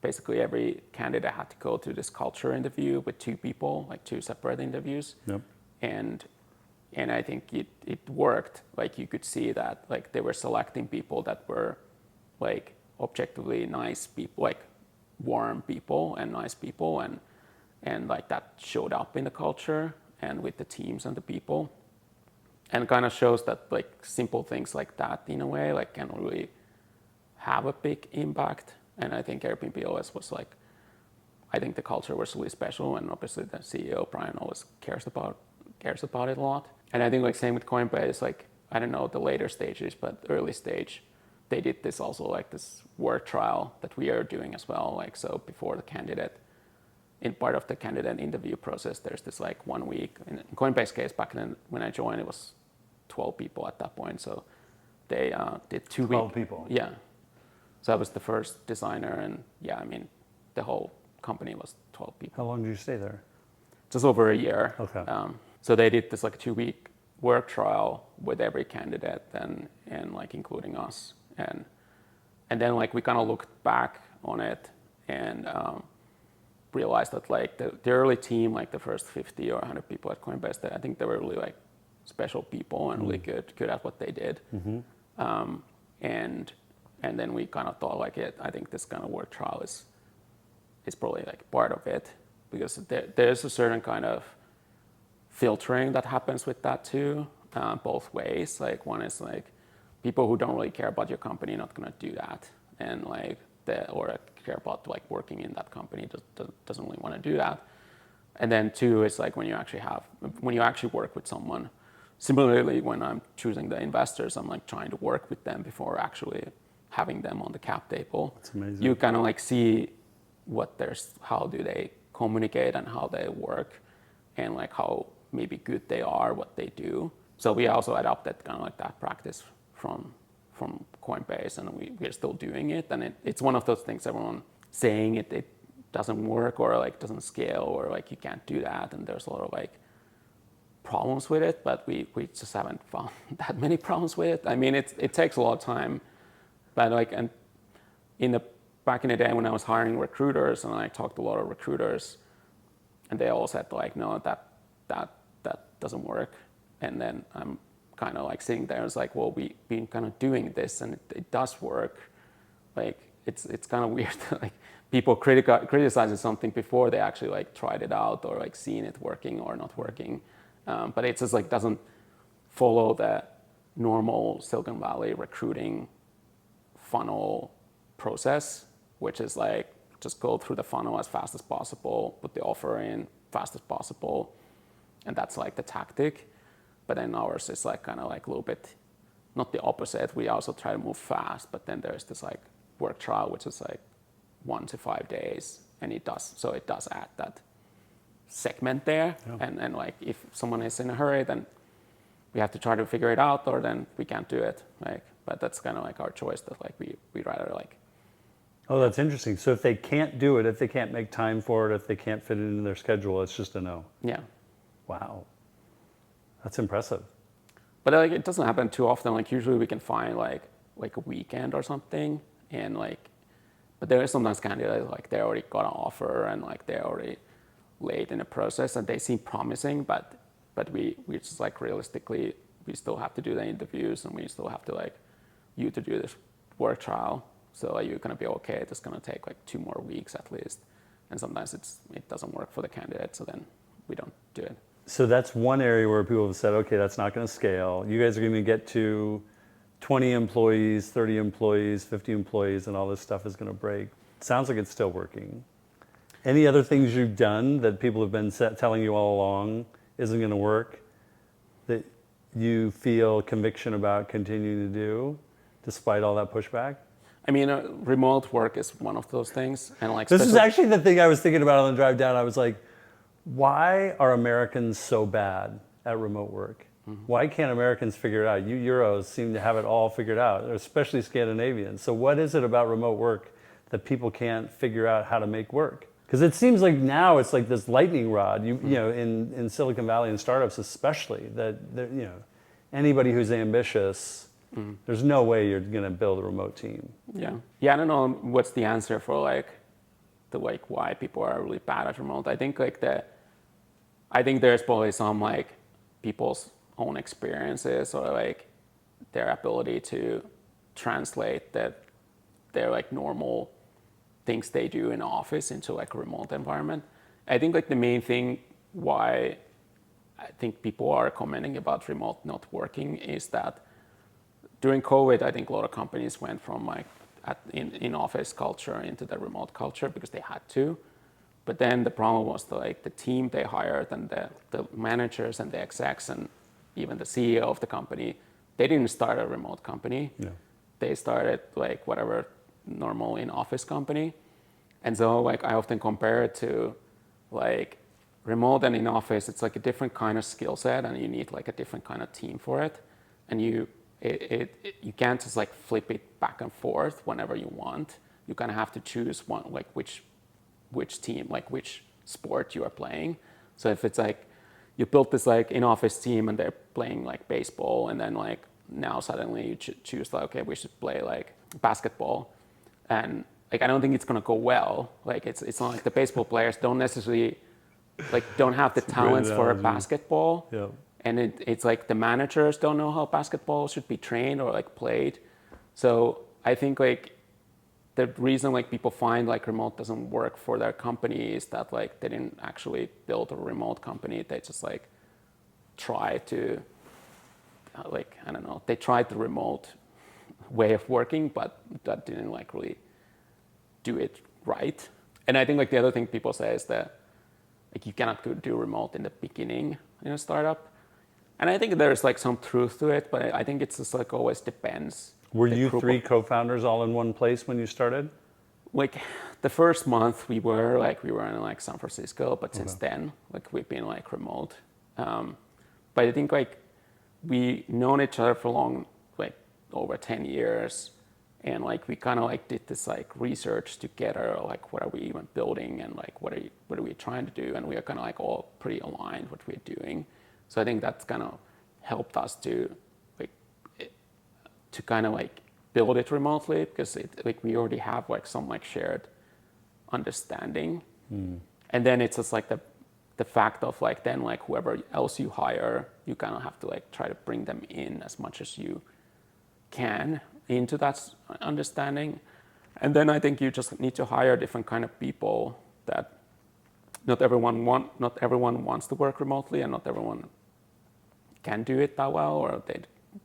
basically every candidate had to go to this culture interview with 2 people, like 2 separate interviews. Yep. And I think it worked. Like you could see that like they were selecting people that were like objectively nice people, like warm people and nice people, and like that showed up in the culture and with the teams and the people, and kind of shows that like simple things like that in a way like can really have a big impact. And I think Airbnb always was like, I think the culture was really special, and obviously the CEO Brian always cares about it a lot. And I think like same with Coinbase, like I don't know the later stages, but early stage, they did this also like this work trial that we are doing as well. Like so before the candidate, in part of the candidate interview process, there's this like 1 week. In Coinbase case back then when I joined, it was 12 people at that point. So they did 2 weeks. 12 people. Yeah. So I was the first designer, and yeah, I mean, the whole company was 12 people. How long did you stay there? Just over a year. Okay. So they did this like 2 week work trial with every candidate, and like including us, and then like we kind of looked back on it and realized that like the early team, like the first 50 or 100 people at Coinbase, I think they were really like special people and really good at what they did. And then we kind of thought like I think this kind of work trial is probably like part of it, because there's a certain kind of filtering that happens with that too, both ways. Like one is like people who don't really care about your company are not going to do that, and like or care about like working in that company doesn't really want to do that. And then 2 is like when you actually work with someone. Similarly, when I'm choosing the investors, I'm like trying to work with them before actually having them on the cap table. That's amazing. You kind of like see how do they communicate and how they work, and like how maybe good they are, what they do. So we also adopted kind of like that practice from Coinbase, and we're still doing it. And it's one of those things everyone saying it doesn't work or like doesn't scale or like you can't do that, and there's a lot of like problems with it, but we just haven't found that many problems with it. I mean, it takes a lot of time, but like, and back in the day when I was hiring recruiters, and I talked to a lot of recruiters, and they all said like, no, that doesn't work. And then I'm kind of like sitting there and it's like, well, we've been kind of doing this and it does work. Like it's kind of weird like people criticizing something before they actually like tried it out or like seen it working or not working. But it just like doesn't follow the normal Silicon Valley recruiting funnel process, which is like just go through the funnel as fast as possible, put the offer in fast as possible, and that's like the tactic. But then ours is like kind of like a little bit not the opposite. We also try to move fast, but then there's this like work trial, which is like 1 to 5 days, and it does add that segment there. Yeah. And like if someone is in a hurry, then we have to try to figure it out, or then we can't do it. Like, but that's kind of like our choice. That like we rather like. Oh, that's interesting. So if they can't do it, if they can't make time for it, if they can't fit it into their schedule, it's just a no. Yeah. Wow. That's impressive. But like it doesn't happen too often. Like usually we can find like a weekend or something, and like, but there is sometimes candidates like they already got an offer and like they're already late in the process and they seem promising, but we just like realistically we still have to do the interviews and we still have to like you to do this work trial. So you're gonna be okay. It's gonna take like 2 more weeks at least, and sometimes it doesn't work for the candidate, so then we don't do it. So that's one area where people have said, okay, that's not going to scale. You guys are going to get to 20 employees, 30 employees, 50 employees, and all this stuff is going to break. Sounds like it's still working. Any other things you've done that people have been telling you all along isn't going to work that you feel conviction about continuing to do despite all that pushback? I mean, remote work is one of those things. And like this is actually the thing I was thinking about on the drive down. I was like, why are Americans so bad at remote work? Mm-hmm. Why can't Americans figure it out? You Euros seem to have it all figured out, especially Scandinavians. So what is it about remote work that people can't figure out how to make work? Because it seems like now it's like this lightning rod, you know, in Silicon Valley and startups especially, that you know, anybody who's ambitious, there's no way you're going to build a remote team. Yeah. Yeah, I don't know what's the answer for like like why people are really bad at remote. I think there's probably some like people's own experiences or like their ability to translate their like normal things they do in office into like a remote environment. I think like the main thing why I think people are commenting about remote not working is that during COVID, I think a lot of companies went from like in office culture into the remote culture because they had to. But then the problem was the team they hired and the managers and the execs and even the CEO of the company, they didn't start a remote company. Yeah. They started like whatever normal in office company. And so like I often compare it to like remote and in office, it's like a different kind of skill set and you need like a different kind of team for it. And you can't just like flip it back and forth whenever you want. You kind of have to choose one, like which team, like which sport you are playing. So if it's like you built this like in-office team and they're playing like baseball and then like now suddenly you choose like, okay, we should play like basketball. And like, I don't think it's going to go well. Like it's not like the baseball players don't necessarily like don't have the talents for basketball. Yeah. And it's like the managers don't know how basketball should be trained or like played. So I think like the reason like people find like remote doesn't work for their company is that like they didn't actually build a remote company. They just like try to like, I don't know, they tried the remote way of working, but that didn't like really do it right. And I think like the other thing people say is that like you cannot do remote in the beginning in a startup. And I think there's like some truth to it, but I think it's just like always depends. Were you three co-founders all in one place when you started? Like the first month we were in like San Francisco, but since then like we've been like remote. But I think like we known each other for long, like over 10 years. And like we kind of like did this like research together, like what are we even building and like what are we trying to do? And we are kind of like all pretty aligned what we're doing. So I think that's kind of helped us to kind of like build it remotely because like we already have like some like shared understanding. And then it's just like the fact of like then like whoever else you hire, you kind of have to like try to bring them in as much as you can into that understanding. And then I think you just need to hire different kind of people that not everyone wants to work remotely and not everyone can do it that well, or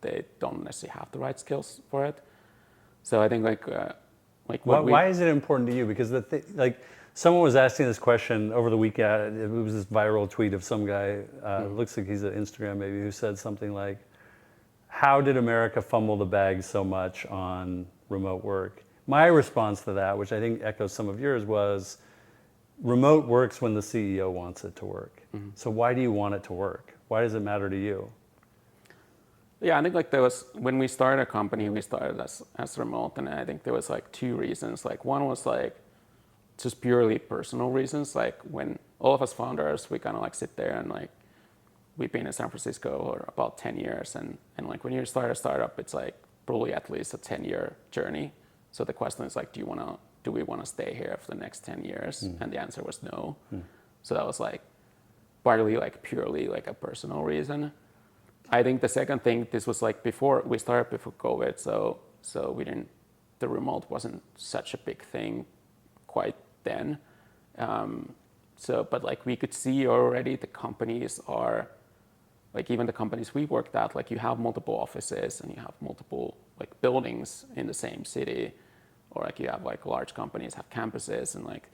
they don't necessarily have the right skills for it. So I think why is it important to you? Because like someone was asking this question over the weekend. It was this viral tweet of some guy, looks like he's on Instagram maybe, who said something like, how did America fumble the bag so much on remote work? My response to that, which I think echoes some of yours, was remote works when the CEO wants it to work. So why do you want it to work? Why does it matter to you? Yeah, I think like when we started a company, we started as remote, and I think there was like two reasons. Like one was like just purely personal reasons. Like when all of us founders, we kind of like sit there and like we've been in San Francisco for about 10 years, and like when you start a startup, it's like probably at least a 10-year journey. So the question is like, do we want to stay here for the next 10 years? And the answer was no. So that was like partly like purely like a personal reason. I think the second thing, this was like before COVID, so the remote wasn't such a big thing quite then. But like we could see already the companies are, like even the companies we worked at, like you have multiple offices and you have multiple like buildings in the same city, or like you have like large companies have campuses, and like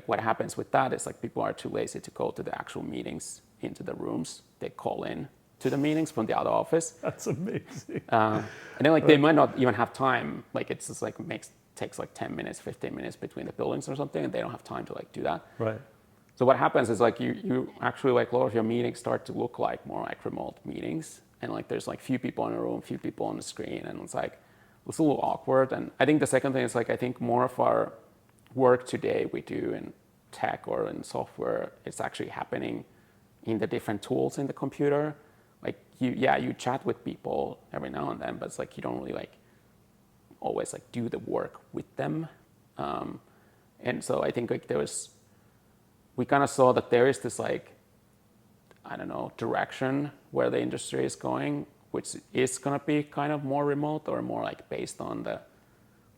what happens with that is like people are too lazy to go to the actual meetings into the rooms. They call in to the meetings from the other office. That's amazing. And then like they might not even have time. Like it's just like takes like 10 minutes, 15 minutes between the buildings or something, and they don't have time to like do that. Right. So what happens is like you actually like a lot of your meetings start to look like more like remote meetings, and like there's like few people in a room, few people on the screen, and it's a little awkward. And I think the second thing is like I think more of our work today we do in tech or in software, it's actually happening in the different tools in the computer. Like you chat with people every now and then, but it's like you don't really like always like do the work with them. And so I think like we kind of saw that there is this like, I don't know, direction where the industry is going, which is going to be kind of more remote or more like based on the,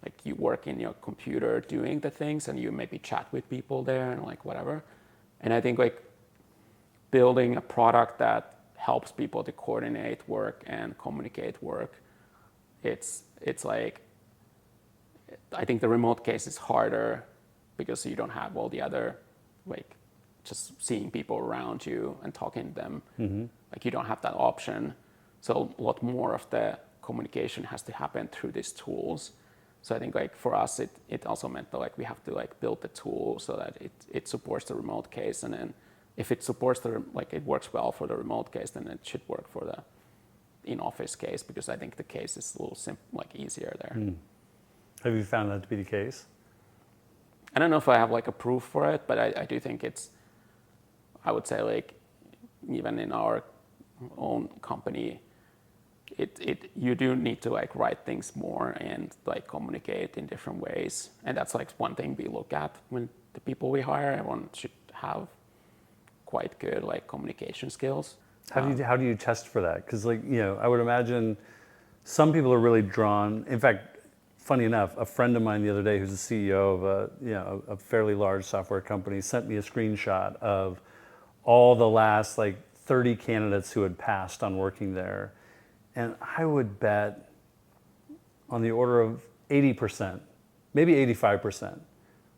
like you work in your computer doing the things and you maybe chat with people there and like whatever. And I think like building a product that helps people to coordinate work and communicate work, it's like, I think the remote case is harder because you don't have all the other, like just seeing people around you and talking to them. Like you don't have that option. So a lot more of the communication has to happen through these tools. So I think like for us, it also meant that like we have to like build the tool so that it supports the remote case. And then if it supports like it works well for the remote case, then it should work for the in-office case, because I think the case is a little like easier there. Have you found that to be the case? I don't know if I have like a proof for it, but I do think I would say like even in our own company, you do need to like write things more and like communicate in different ways. And that's like one thing we look at when the people we hire, everyone should have quite good like communication skills. How do you test for that? Because like, I would imagine some people are really drawn. In fact, funny enough, a friend of mine the other day who's the CEO of a fairly large software company sent me a screenshot of all the last like 30 candidates who had passed on working there. And I would bet on the order of 80%, maybe 85%,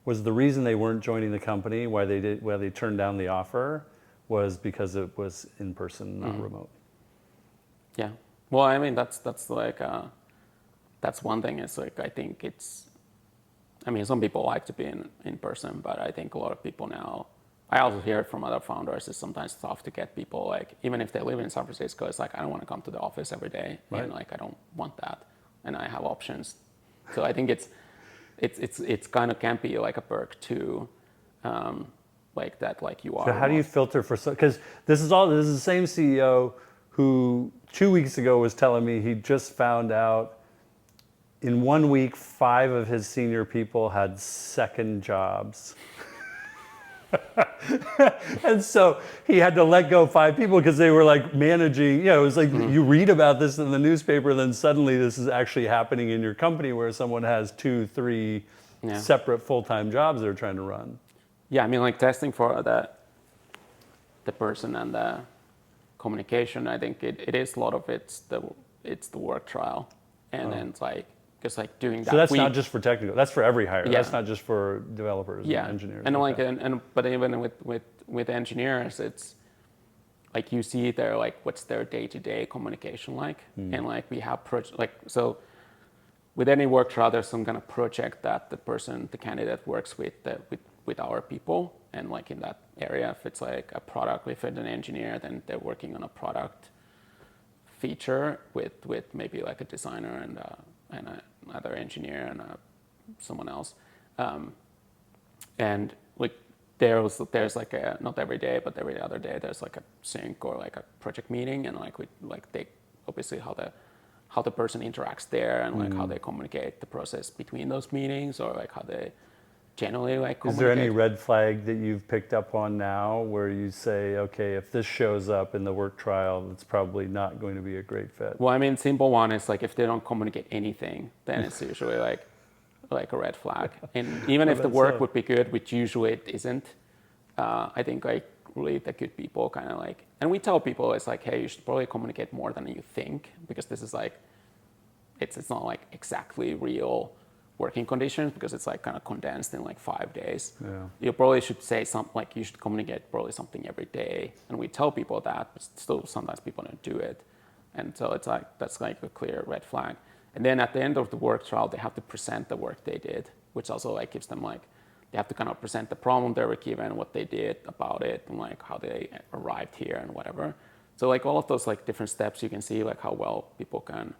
was the reason they weren't joining the company, why they turned down the offer, was because it was in person, not remote. Yeah. Well, I mean, that's like, that's one thing. Is like, I think some people like to be in person, but I think a lot of people now, I also hear it from other founders, it's sometimes tough to get people, like, even if they live in San Francisco, it's like, I don't want to come to the office every day. Right. And like, I don't want that. And I have options. So I think it's kind of can be like a perk too, like that, like you are. So how do you filter for, because this is the same CEO who 2 weeks ago was telling me he just found out in 1 week, 5 of his senior people had second jobs. And so he had to let go 5 people because they were like managing, it was like you read about this in the newspaper, then suddenly this is actually happening in your company where someone has 2, 3 separate full-time jobs they're trying to run. Yeah, I mean, like testing for the person and the communication, I think it is a lot of it's the work trial. And then it's like, because like doing that. So that's not just for technical. That's for every hire. Yeah. That's not just for developers and engineers. And like, but even with engineers, it's like you see their like what's their day-to-day communication like, and like we have so with any work trial, there's some kind of project that the candidate works with our people, and like in that area, if it's like a product, if it's an engineer, then they're working on a product feature with maybe like a designer and another engineer and someone else, and like there's like a, not every day but every other day, there's like a sync or like a project meeting, and like they obviously how the person interacts there, and like how they communicate the process between those meetings, or like how they generally like communicate. Is there any red flag that you've picked up on now where you say, okay, if this shows up in the work trial, it's probably not going to be a great fit? Well, I mean, simple one is like if they don't communicate anything, then it's usually like a red flag. And even if the work would be good, which usually it isn't, I think like really the good people kind of like, and we tell people it's like, hey, you should probably communicate more than you think, because this is like, it's not like exactly real working conditions, because it's like kind of condensed in like 5 days. Yeah. You probably should say something like, you should communicate probably something every day. And we tell people that, but still sometimes people don't do it. And so it's like, that's like a clear red flag. And then at the end of the work trial, they have to present the work they did, which also like gives them like, they have to kind of present the problem they were given, what they did about it, and like how they arrived here and whatever. So like all of those like different steps, you can see like how well people can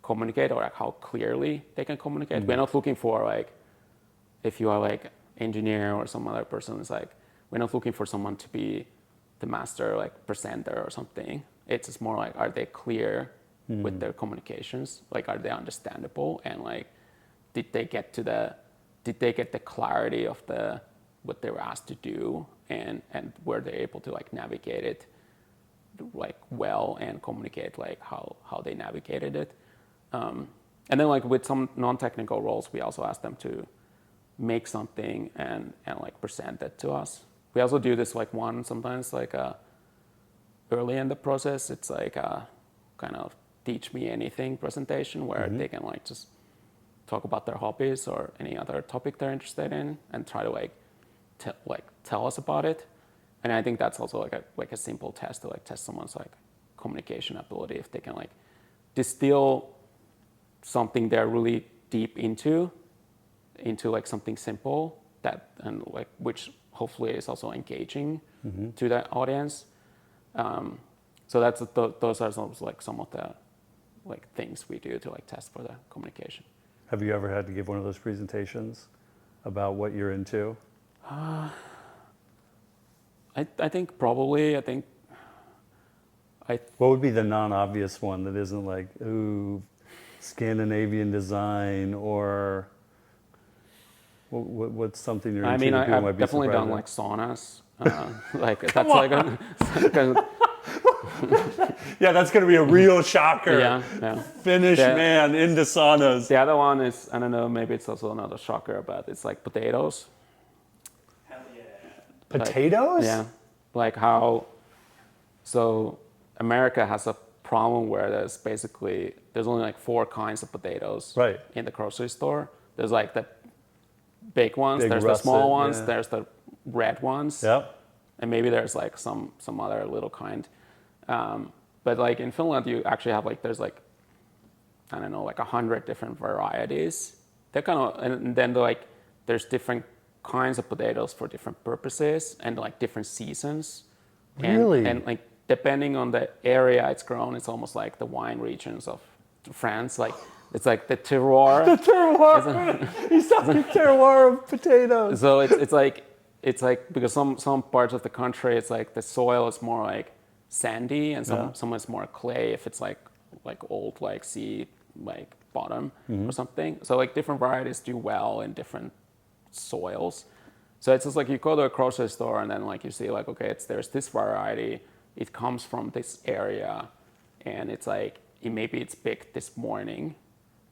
communicate, or like how clearly they can communicate. We're not looking for like, if you are like engineer or some other person, it's like, we're not looking for someone to be the master like presenter or something. It's just more like, are they clear with their communications? Like, are they understandable? And like, did they get to did they get the clarity of what they were asked to do, and were they able to like navigate it like well and communicate like how they navigated it. And then like with some non-technical roles, we also ask them to make something and like present it to us. We also do this like sometimes like early in the process. It's like a kind of teach me anything presentation where they can like just talk about their hobbies or any other topic they're interested in and try to like tell us about it. And I think that's also like a simple test to like test someone's like communication ability, if they can like distill something they're really deep into like something simple that, and like which hopefully is also engaging to the audience. So that's those are some of the like things we do to like test for the communication. Have you ever had to give one of those presentations about what you're into? I think probably. What would be the non-obvious one that isn't like, ooh, Scandinavian design, or what's something you're into? I mean, that people might I've be definitely done surprised like saunas. Like that's like yeah, that's going to be a real shocker. yeah. Finnish man into saunas. The other one is, I don't know, maybe it's also another shocker, but it's like potatoes. Hell yeah. Potatoes? Yeah, like how, so America has a problem where there's only like 4 kinds of potatoes Right. in the grocery store. There's like the big ones, Big there's russet, the small ones, yeah. there's the red ones, Yep. and maybe there's like some other little kind. But like in Finland, you actually have like, there's like, I don't know, like 100 different varieties. They're kind of, and then like there's different kinds of potatoes for different purposes and like different seasons. Really? And like depending on the area it's grown, it's almost like the wine regions of France. Like it's like the terroir. The terroir. He's talking terroir of potatoes. So it's like because some parts of the country, it's like the soil is more like sandy, and some is more clay if it's like old like sea like bottom or something. So like different varieties do well in different soils. So it's just like you go to a grocery store and then like you see like, okay, there's this variety, it comes from this area, and it's like maybe it's picked this morning,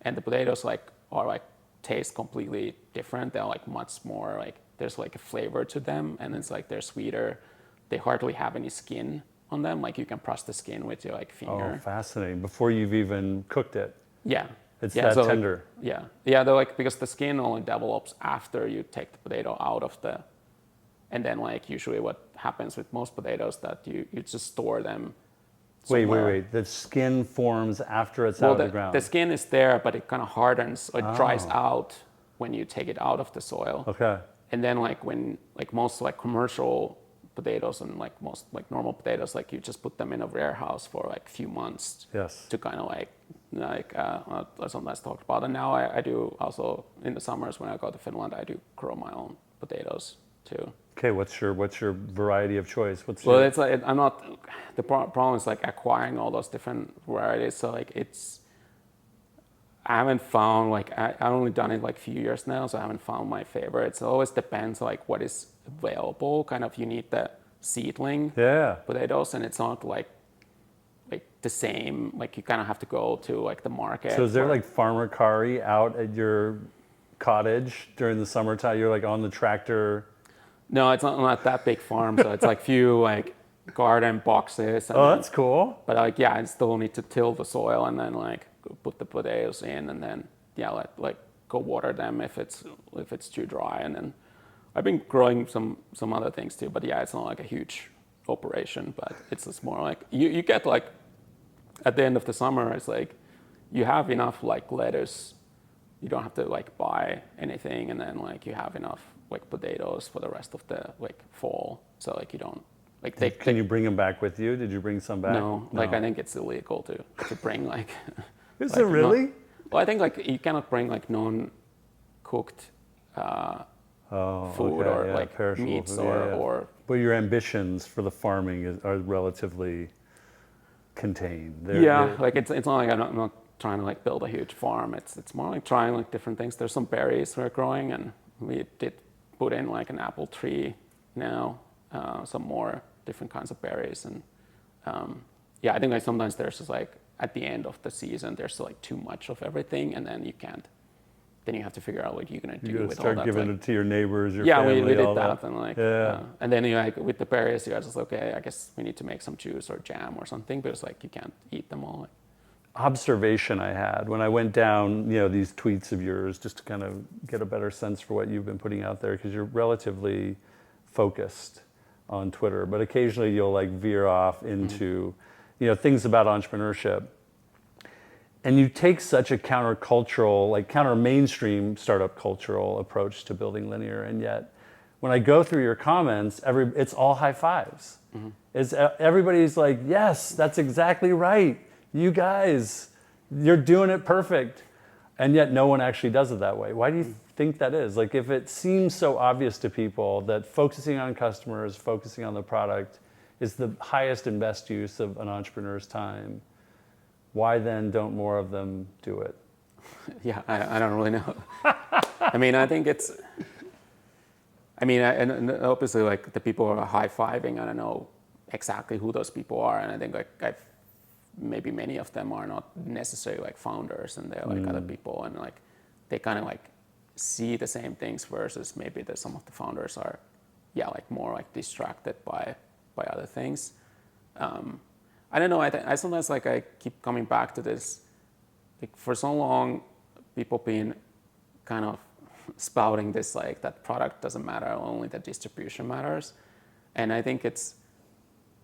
and the potatoes like are like taste completely different. They're like much more like, there's like a flavor to them, and it's like they're sweeter. They hardly have any skin on them. Like you can brush the skin with your like finger. Oh, fascinating. Before you've even cooked it. Yeah. It's yeah, that so tender. Like, yeah. They're like, because the skin only develops after you take the potato out of the, and then like usually what happens with most potatoes that you just store them. Somewhere. Wait. The skin forms after it's out of the ground. The skin is there, but it kind of hardens or it dries out when you take it out of the soil. Okay. And then like when like most like commercial potatoes and like most like normal potatoes, like you just put them in a warehouse for like a few months. Yes. To kind of like sometimes talked about. And now I do also in the summers when I go to Finland, I do grow my own potatoes too. Okay, what's your variety of choice? It's like I'm not. The problem is like acquiring all those different varieties. So like I haven't found like I've only done it like a few years now, so I haven't found my favorite. So it always depends like what is available. Kind of you need the seedling potatoes, and it's not like the same. Like you kind of have to go to like the market. So is there like farmer Karri out at your cottage during the summertime? You're like on the tractor. No, it's not that big farm, so it's like few like garden boxes. And that's cool. But like I still need to till the soil and then like put the potatoes in, and then like go water them if it's too dry. And then I've been growing some other things too, but it's not like a huge operation, but it's just more like you get like at the end of the summer, it's like you have enough like lettuce, you don't have to like buy anything, and then like you have enough like potatoes for the rest of the like fall. So like you don't like Can you bring them back with you? Did you bring some back? No. Like I think it's illegal to bring like. Is like, it really? Well, I think like you cannot bring like non-cooked food or like perishable meats food, or. But your ambitions for the farming are relatively contained. Like it's not like I'm not trying to like build a huge farm. It's more like trying like different things. There's some berries we're growing, and we did put in like an apple tree now, some more different kinds of berries, and yeah, I think like sometimes there's just like at the end of the season there's like too much of everything, and then you can't. Then you have to figure out what you're gonna do with all that. You start giving it to your neighbors, your yeah, family, we did all that, and like, and then you like with the berries, you're just okay. I guess we need to make some juice or jam or something, but it's like you can't eat them all. Observation I had when I went down, these tweets of yours, just to kind of get a better sense for what you've been putting out there, because you're relatively focused on Twitter, but occasionally you'll like veer off into, things about entrepreneurship. And you take such a countercultural, like counter mainstream startup cultural approach to building linear, and yet when I go through your comments, it's all high fives. Everybody's like, yes, that's exactly right. You guys, you're doing it perfect. And yet no one actually does it that way. Why do you think that is? Like if it seems so obvious to people that focusing on customers, focusing on the product is the highest and best use of an entrepreneur's time, why then don't more of them do it? Yeah, I don't really know. I mean, I think it's, and obviously like the people who are high-fiving, I don't know exactly who those people are. And I think like maybe many of them are not necessarily like founders, and they're like other people, and like they kind of like see the same things, versus maybe that some of the founders are, like more like distracted by other things. I don't know. I sometimes like I keep coming back to this. Like for so long, people been kind of spouting this like that product doesn't matter, only the distribution matters, and I think it's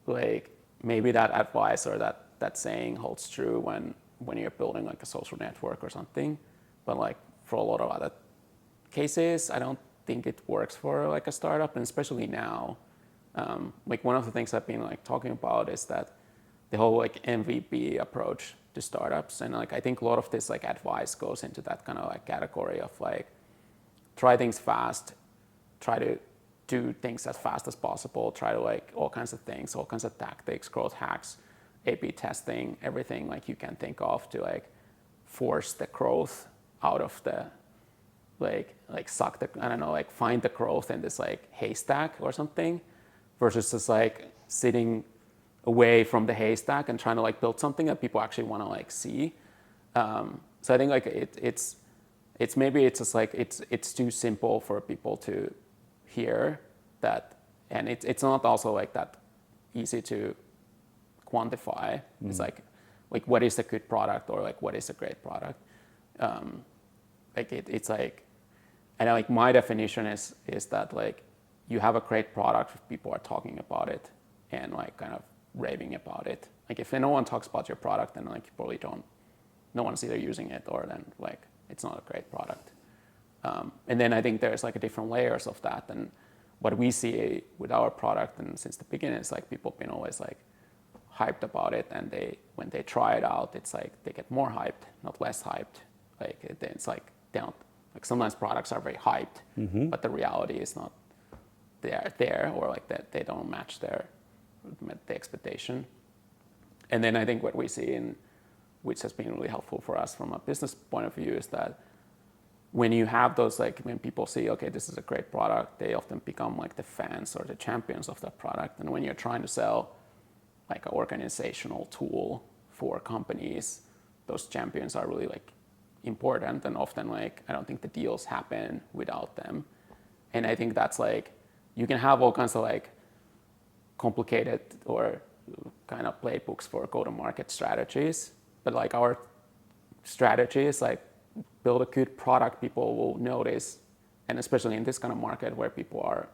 like maybe that advice or that saying holds true when you're building like a social network or something, but like for a lot of other cases, I don't think it works for like a startup, and especially now. Like one of the things I've been like talking about is that the whole like MVP approach to startups, and like I think a lot of this like advice goes into that kind of like category of like try things fast, try to do things as fast as possible, try to like all kinds of things, all kinds of tactics, growth hacks, A/B testing, everything like you can think of to like force the growth out of the like suck the, I don't know, like find the growth in this like haystack or something, versus just like sitting away from the haystack and trying to like build something that people actually want to like see. So I think like it's maybe it's just like it's too simple for people to hear that, and it's not also like that easy to quantify. It's like what is a good product, or like what is a great product. Like it's like, and like my definition is that like you have a great product if people are talking about it and like kind of raving about it. Like if no one talks about your product, then like you probably no one's either using it, or then like it's not a great product. And then I think there's like a different layers of that, and what we see with our product, and since the beginning, is like people have been always like hyped about it, and when they try it out, it's like they get more hyped, not less hyped. Like it's like they don't, like sometimes products are very hyped, but the reality is not there, or like that they don't match the expectation. And then I think what we see, which has been really helpful for us from a business point of view, is that when you have those, like when people see, okay, this is a great product, they often become like the fans or the champions of that product. And when you're trying to sell like an organizational tool for companies, those champions are really like important, and often like I don't think the deals happen without them. And I think that's like you can have all kinds of like complicated or kind of playbooks for go-to-market strategies, but like our strategy is like build a good product people will notice, and especially in this kind of market where people are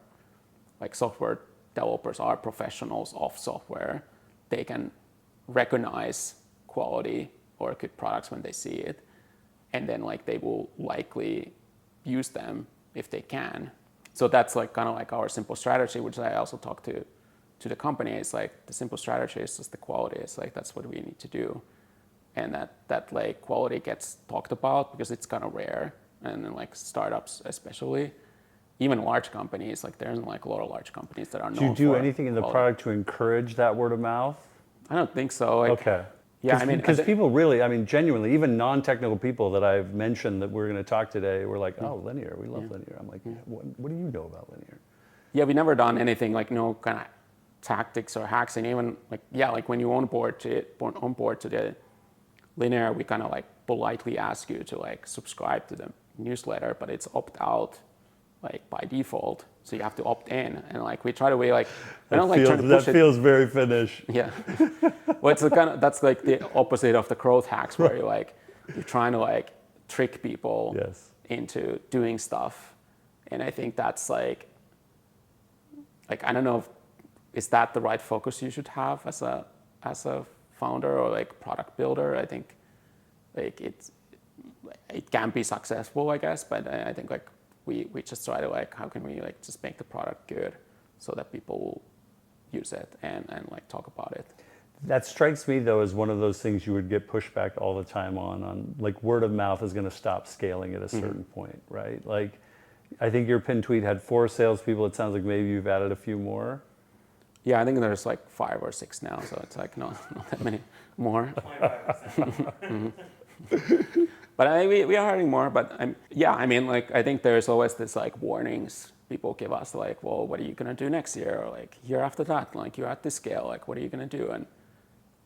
like software developers are professionals of software, they can recognize quality or good products when they see it, and then like they will likely use them if they can. So that's like kind of like our simple strategy, which I also talk to the company. It's like the simple strategy is just the quality. It's like that's what we need to do, and that like quality gets talked about because it's kind of rare, and then like startups especially, even large companies, like there's like a lot of large companies that are known for Do you do anything in the quality. product to encourage that word of mouth? I don't think so. Like, Okay. Yeah, I mean, because people really, I mean, genuinely, even non-technical people that I've mentioned that we're going to talk today, were like, oh, linear, we love linear. I'm like, what do you know about linear? yeah, we never done anything like no kind of tactics or hacks, and even like like when you onboard to the linear, we kind of like politely ask you to like subscribe to the newsletter, but it's opt out like by default, so you have to opt in, and like we try to be like we don't like trying to push that it. feels very Finnish. Yeah, well, it's that's like the opposite of the growth hacks, where you're trying to like trick people into doing stuff, and I think that's like I don't know if is that the right focus you should have as a founder or like product builder. I think like it can be successful, I guess, but I think like we just try to like how can we like just make the product good so that people will use it and like talk about it. That strikes me though as one of those things you would get pushback all the time on like word of mouth is going to stop scaling at a certain point, right? Like I think your pin tweet had 4 salespeople. It sounds like maybe you've added a few more. Yeah, I think there's like 5 or 6 now, so it's like not that many more. 25%. But I think we are hiring more. But I mean, like I think there's always this like warnings people give us, like, well, what are you gonna do next year, or like year after that? Like you're at this scale, like what are you gonna do?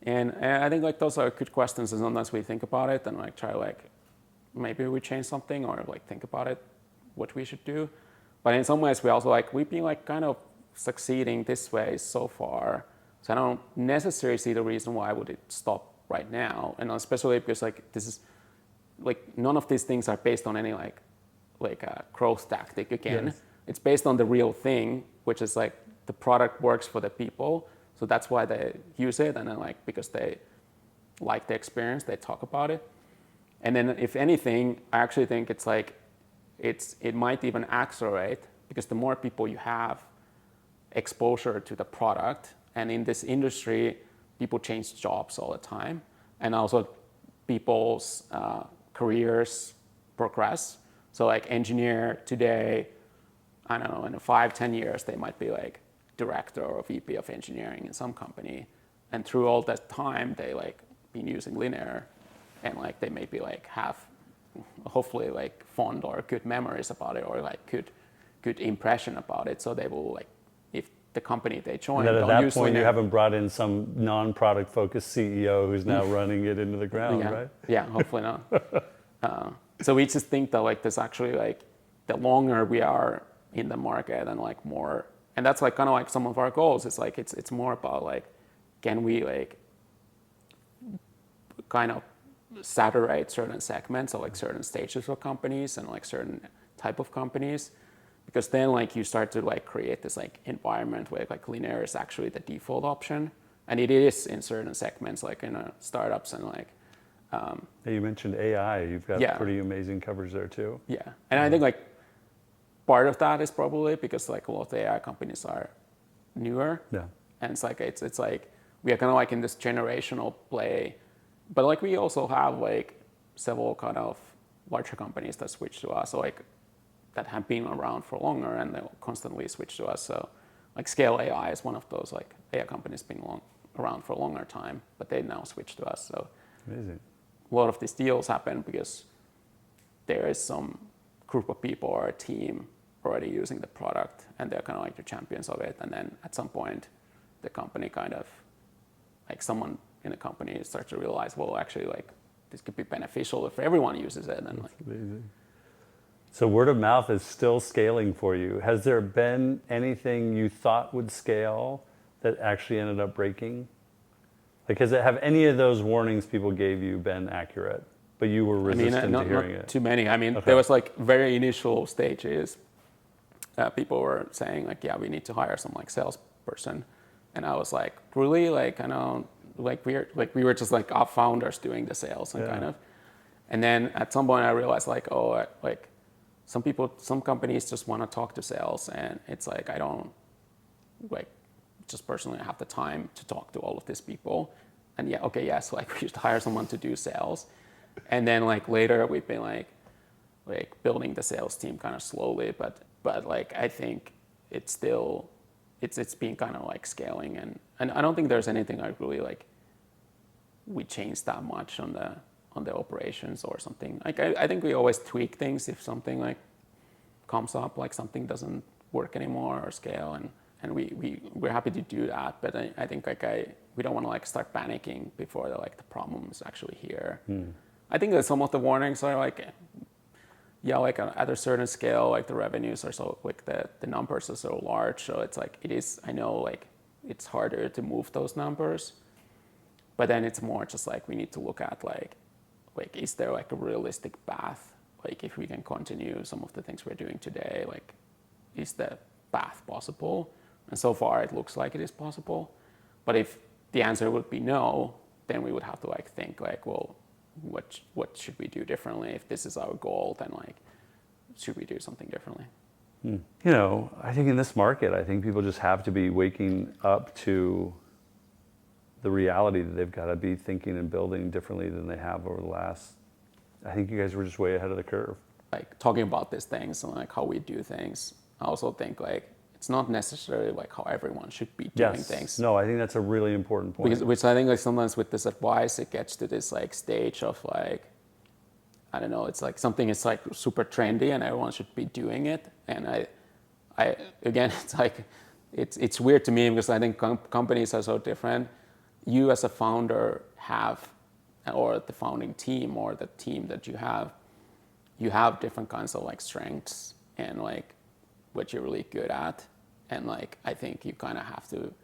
And I think like those are good questions, as long as we think about it and like try like maybe we change something or like think about it, what we should do. But in some ways, we also like we've been like kind of succeeding this way so far, so I don't necessarily see the reason why would it stop right now, and especially because like this is like none of these things are based on any like a growth tactic again. Yes. It's based on the real thing, which is like the product works for the people, so that's why they use it, and then like because they like the experience, they talk about it. And then if anything, I actually think it's like it might even accelerate, because the more people you have exposure to the product, and in this industry people change jobs all the time, and also people's careers progress. So like engineer today, I don't know, in 5-10 years they might be like director or VP of engineering in some company, and through all that time they like been using linear, and like they maybe like have hopefully like fond or good memories about it, or like good impression about it, so they will like, if the company they join And don't at that use point linear, you haven't brought in some non-product focused CEO who's now running it into the ground, right? Yeah, hopefully not. So we just think that like this actually like the longer we are in the market and like more, and that's like kind of like some of our goals. It's like it's more about like, can we like kind of saturate certain segments or like certain stages of companies and like certain type of companies, because then like you start to like create this like environment where like linear is actually the default option, and it is in certain segments like in startups and like Hey, you mentioned AI. You've got Yeah. pretty amazing coverage there too. yeah. And I think like part of that is probably because like a lot of the AI companies are newer, Yeah. and it's like we are kind of like in this generational play, but like we also have like several kind of larger companies that switch to us, so like that have been around for longer and they'll constantly switch to us. So like Scale AI is one of those like AI companies been around for a longer time, but they now switch to us. So Amazing. a lot of these deals happen because there is some group of people or a team already using the product, and they're kind of like the champions of it. And then at some point, the company kind of, like someone in the company starts to realize, well, actually, like this could be beneficial if everyone uses it. And like, Amazing. So word of mouth is still scaling for you. Has there been anything you thought would scale that actually ended up breaking? Like, have any of those warnings people gave you been accurate, but you were resistant to hearing not it? too many. I mean, Okay. there was like very initial stages. People were saying like, yeah, we need to hire some like salesperson, and I was like, really? Like, I know, like we were just like our founders doing the sales and kind of. And then at some point I realized like, oh, like some companies just want to talk to sales, and it's like I don't like just personally have the time to talk to all of these people. And yeah, okay, yes, like we should hire someone to do sales. And then like later we've been like building the sales team kind of slowly, but like I think it's still it's been kind of like scaling, and I don't think there's anything I really like we change that much on the operations or something. Like I think we always tweak things if something like comes up, like something doesn't work anymore or scale, and we're happy to do that. But I think like we don't want to like start panicking before the problem is actually here. I think that some of the warnings are like, yeah, like at a certain scale, like the revenues are so like the numbers are so large, so it's like I know like it's harder to move those numbers, but then it's more just like we need to look at like is there like a realistic path, like if we can continue some of the things we're doing today, like is the path possible? And so far it looks like it is possible, but if the answer would be no, then we would have to like think like, well, what should we do differently? If this is our goal, then like should we do something differently? You know, I think in this market, I think people just have to be waking up to the reality that they've got to be thinking and building differently than they have over the last. I think you guys were just way ahead of the curve. Like talking about these things and like how we do things, I also think like it's not necessarily like how everyone should be doing things. No, I think that's a really important point. Because, which I think like sometimes with this advice, it gets to this like stage of like, I don't know, it's like something is like super trendy and everyone should be doing it. And I again, it's like, it's weird to me because I think companies are so different. You as a founder have, or the founding team or the team that you have different kinds of like strengths and like what you're really good at. And like, I think you kind of have to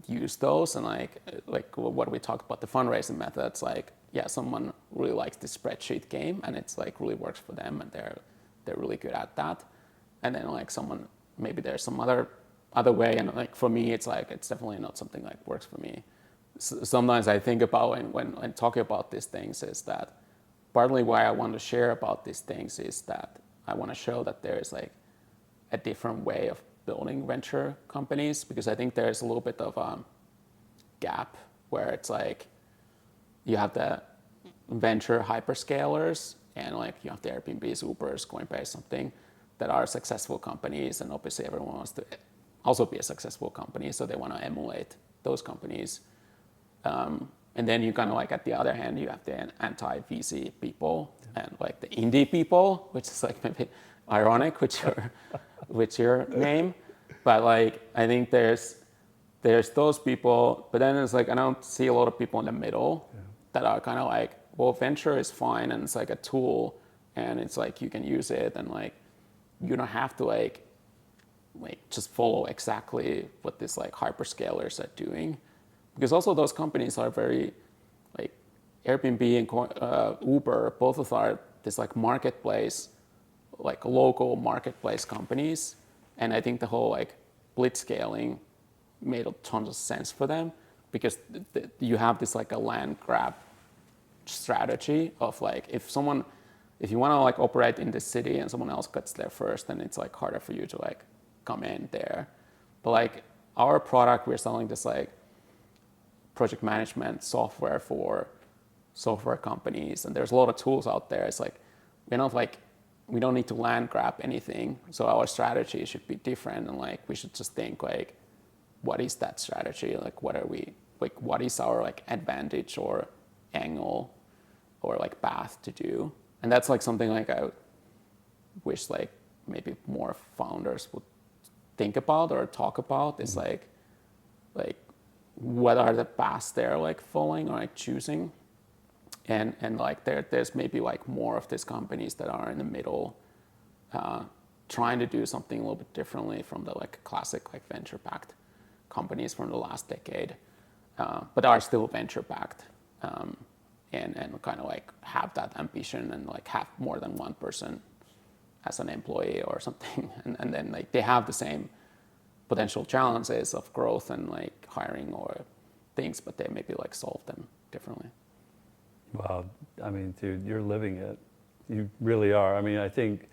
use those. And like what we talked about, the fundraising methods, like, yeah, someone really likes the spreadsheet game and it's like really works for them and they're really good at that. And then like someone, maybe there's some other way. And like for me, it's like, it's definitely not something like works for me. Sometimes I think about when talking about these things is that partly why I want to share about these things is that I want to show that there is like a different way of building venture companies, because I think there's a little bit of a gap where it's like you have the venture hyperscalers and like you have the Airbnbs, Ubers, Coinbase, something that are successful companies, and obviously everyone wants to also be a successful company, so they want to emulate those companies. And then you kind of like at the other hand, you have the anti-VC people and like the indie people, which is like maybe ironic with your name, but like I think there's those people, but then it's like I don't see a lot of people in the middle that are kind of like, well, venture is fine and it's like a tool and it's like you can use it and like you don't have to like just follow exactly what this like hyperscalers are doing, because also those companies are very like Airbnb and Uber, both of are this like marketplace, like local marketplace companies, and I think the whole like blitzscaling made a ton of sense for them because you have this like a land grab strategy of like if you want to like operate in this city and someone else gets there first, then it's like harder for you to like come in there. But like our product, we're selling this like project management software for software companies, and there's a lot of tools out there. It's like we don't need to land grab anything, so our strategy should be different, and like we should just think like, what is that strategy? Like what is our like advantage or angle or like path to do? And that's like something like I wish like maybe more founders would think about or talk about is like what are the paths they're like following or like choosing, and like there's maybe like more of these companies that are in the middle trying to do something a little bit differently from the like classic like venture backed companies from the last decade, but are still venture backed and kind of like have that ambition and like have more than one person as an employee or something, and then like they have the same potential challenges of growth and like hiring or things, but they maybe like solve them differently. Wow, I mean, dude, you're living it. You really are. I mean, I think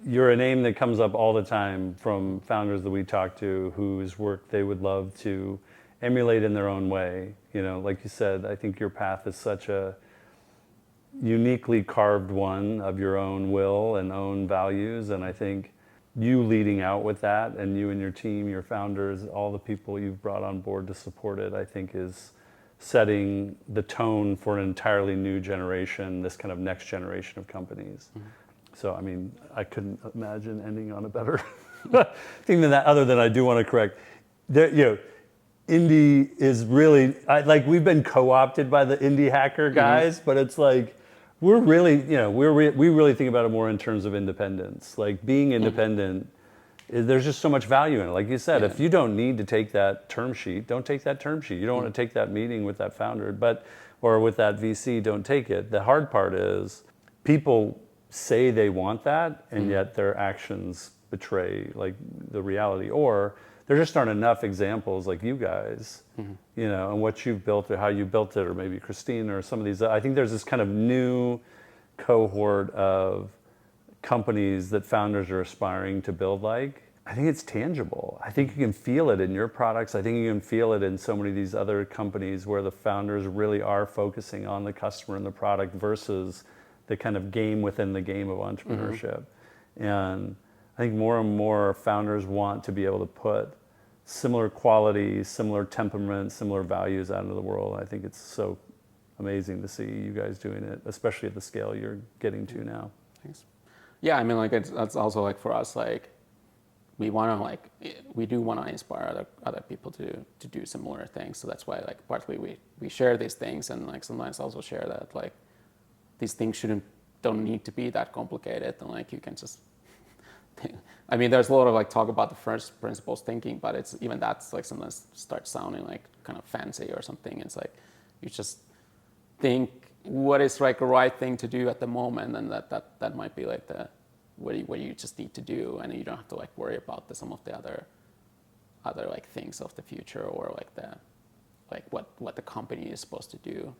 you're a name that comes up all the time from founders that we talk to whose work they would love to emulate in their own way. You know, like you said, I think your path is such a uniquely carved one of your own will and own values, and I think you leading out with that, and you and your team, your founders, all the people you've brought on board to support it, I think is setting the tone for an entirely new generation, this kind of next generation of companies. So, I mean, I couldn't imagine ending on a better thing than that, other than I do want to correct. There, indie is really, we've been co-opted by the indie hacker guys, but it's like, we're really, we really think about it more in terms of independence. Like being independent, there's just so much value in it. Like you said, if you don't need to take that term sheet, don't take that term sheet. You don't want to take that meeting with that founder, or with that VC, don't take it. The hard part is people say they want that, and yet their actions betray like the reality. Or there just aren't enough examples like you guys, and what you've built or how you built it, or maybe Christine or some of these. I think there's this kind of new cohort of companies that founders are aspiring to build like. I think it's tangible. I think you can feel it in your products. I think you can feel it in so many of these other companies where the founders really are focusing on the customer and the product versus the kind of game within the game of entrepreneurship. And I think more and more founders want to be able to put similar qualities, similar temperaments, similar values out into the world. I think it's so amazing to see you guys doing it, especially at the scale you're getting to now. Thanks. Yeah, I mean, like that's also like for us, like we do want to inspire other people to do similar things. So that's why like partly we share these things, and like sometimes also share that like these things don't need to be that complicated, and like you can just. I mean, there's a lot of like talk about the first principles thinking, but it's even that's like sometimes starts sounding like kind of fancy or something. It's like you just think what is like the right thing to do at the moment, and that might be like the what you just need to do, and you don't have to like worry about some of the other like things of the future, or like what the company is supposed to do.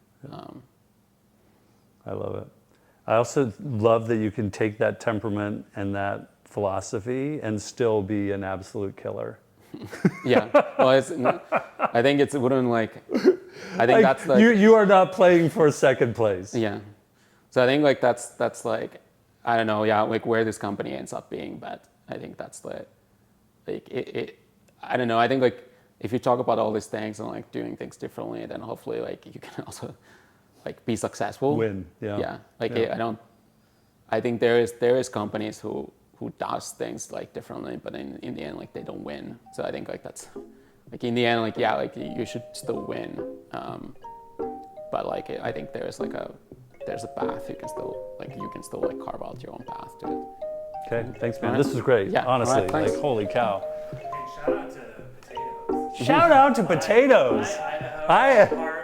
I love it. I also love that you can take that temperament and that philosophy and still be an absolute killer. Yeah, well, I think it wouldn't like. I think like, that's like you are not playing for second place. Yeah, so I think like that's like I don't know, like where this company ends up being, but I think that's like it. I don't know. I think like if you talk about all these things and like doing things differently, then hopefully like you can also like be successful. Win. Yeah. Yeah. Like yeah. I think there is companies who does things like differently, but in the end like they don't win. So I think like that's like in the end like like you should still win. But like I think there's a path you can still like carve out your own path to it. Okay, thanks man. This was great. Yeah. Honestly, All right, like holy cow. Shout out to potatoes. Shout out to potatoes. Idaho,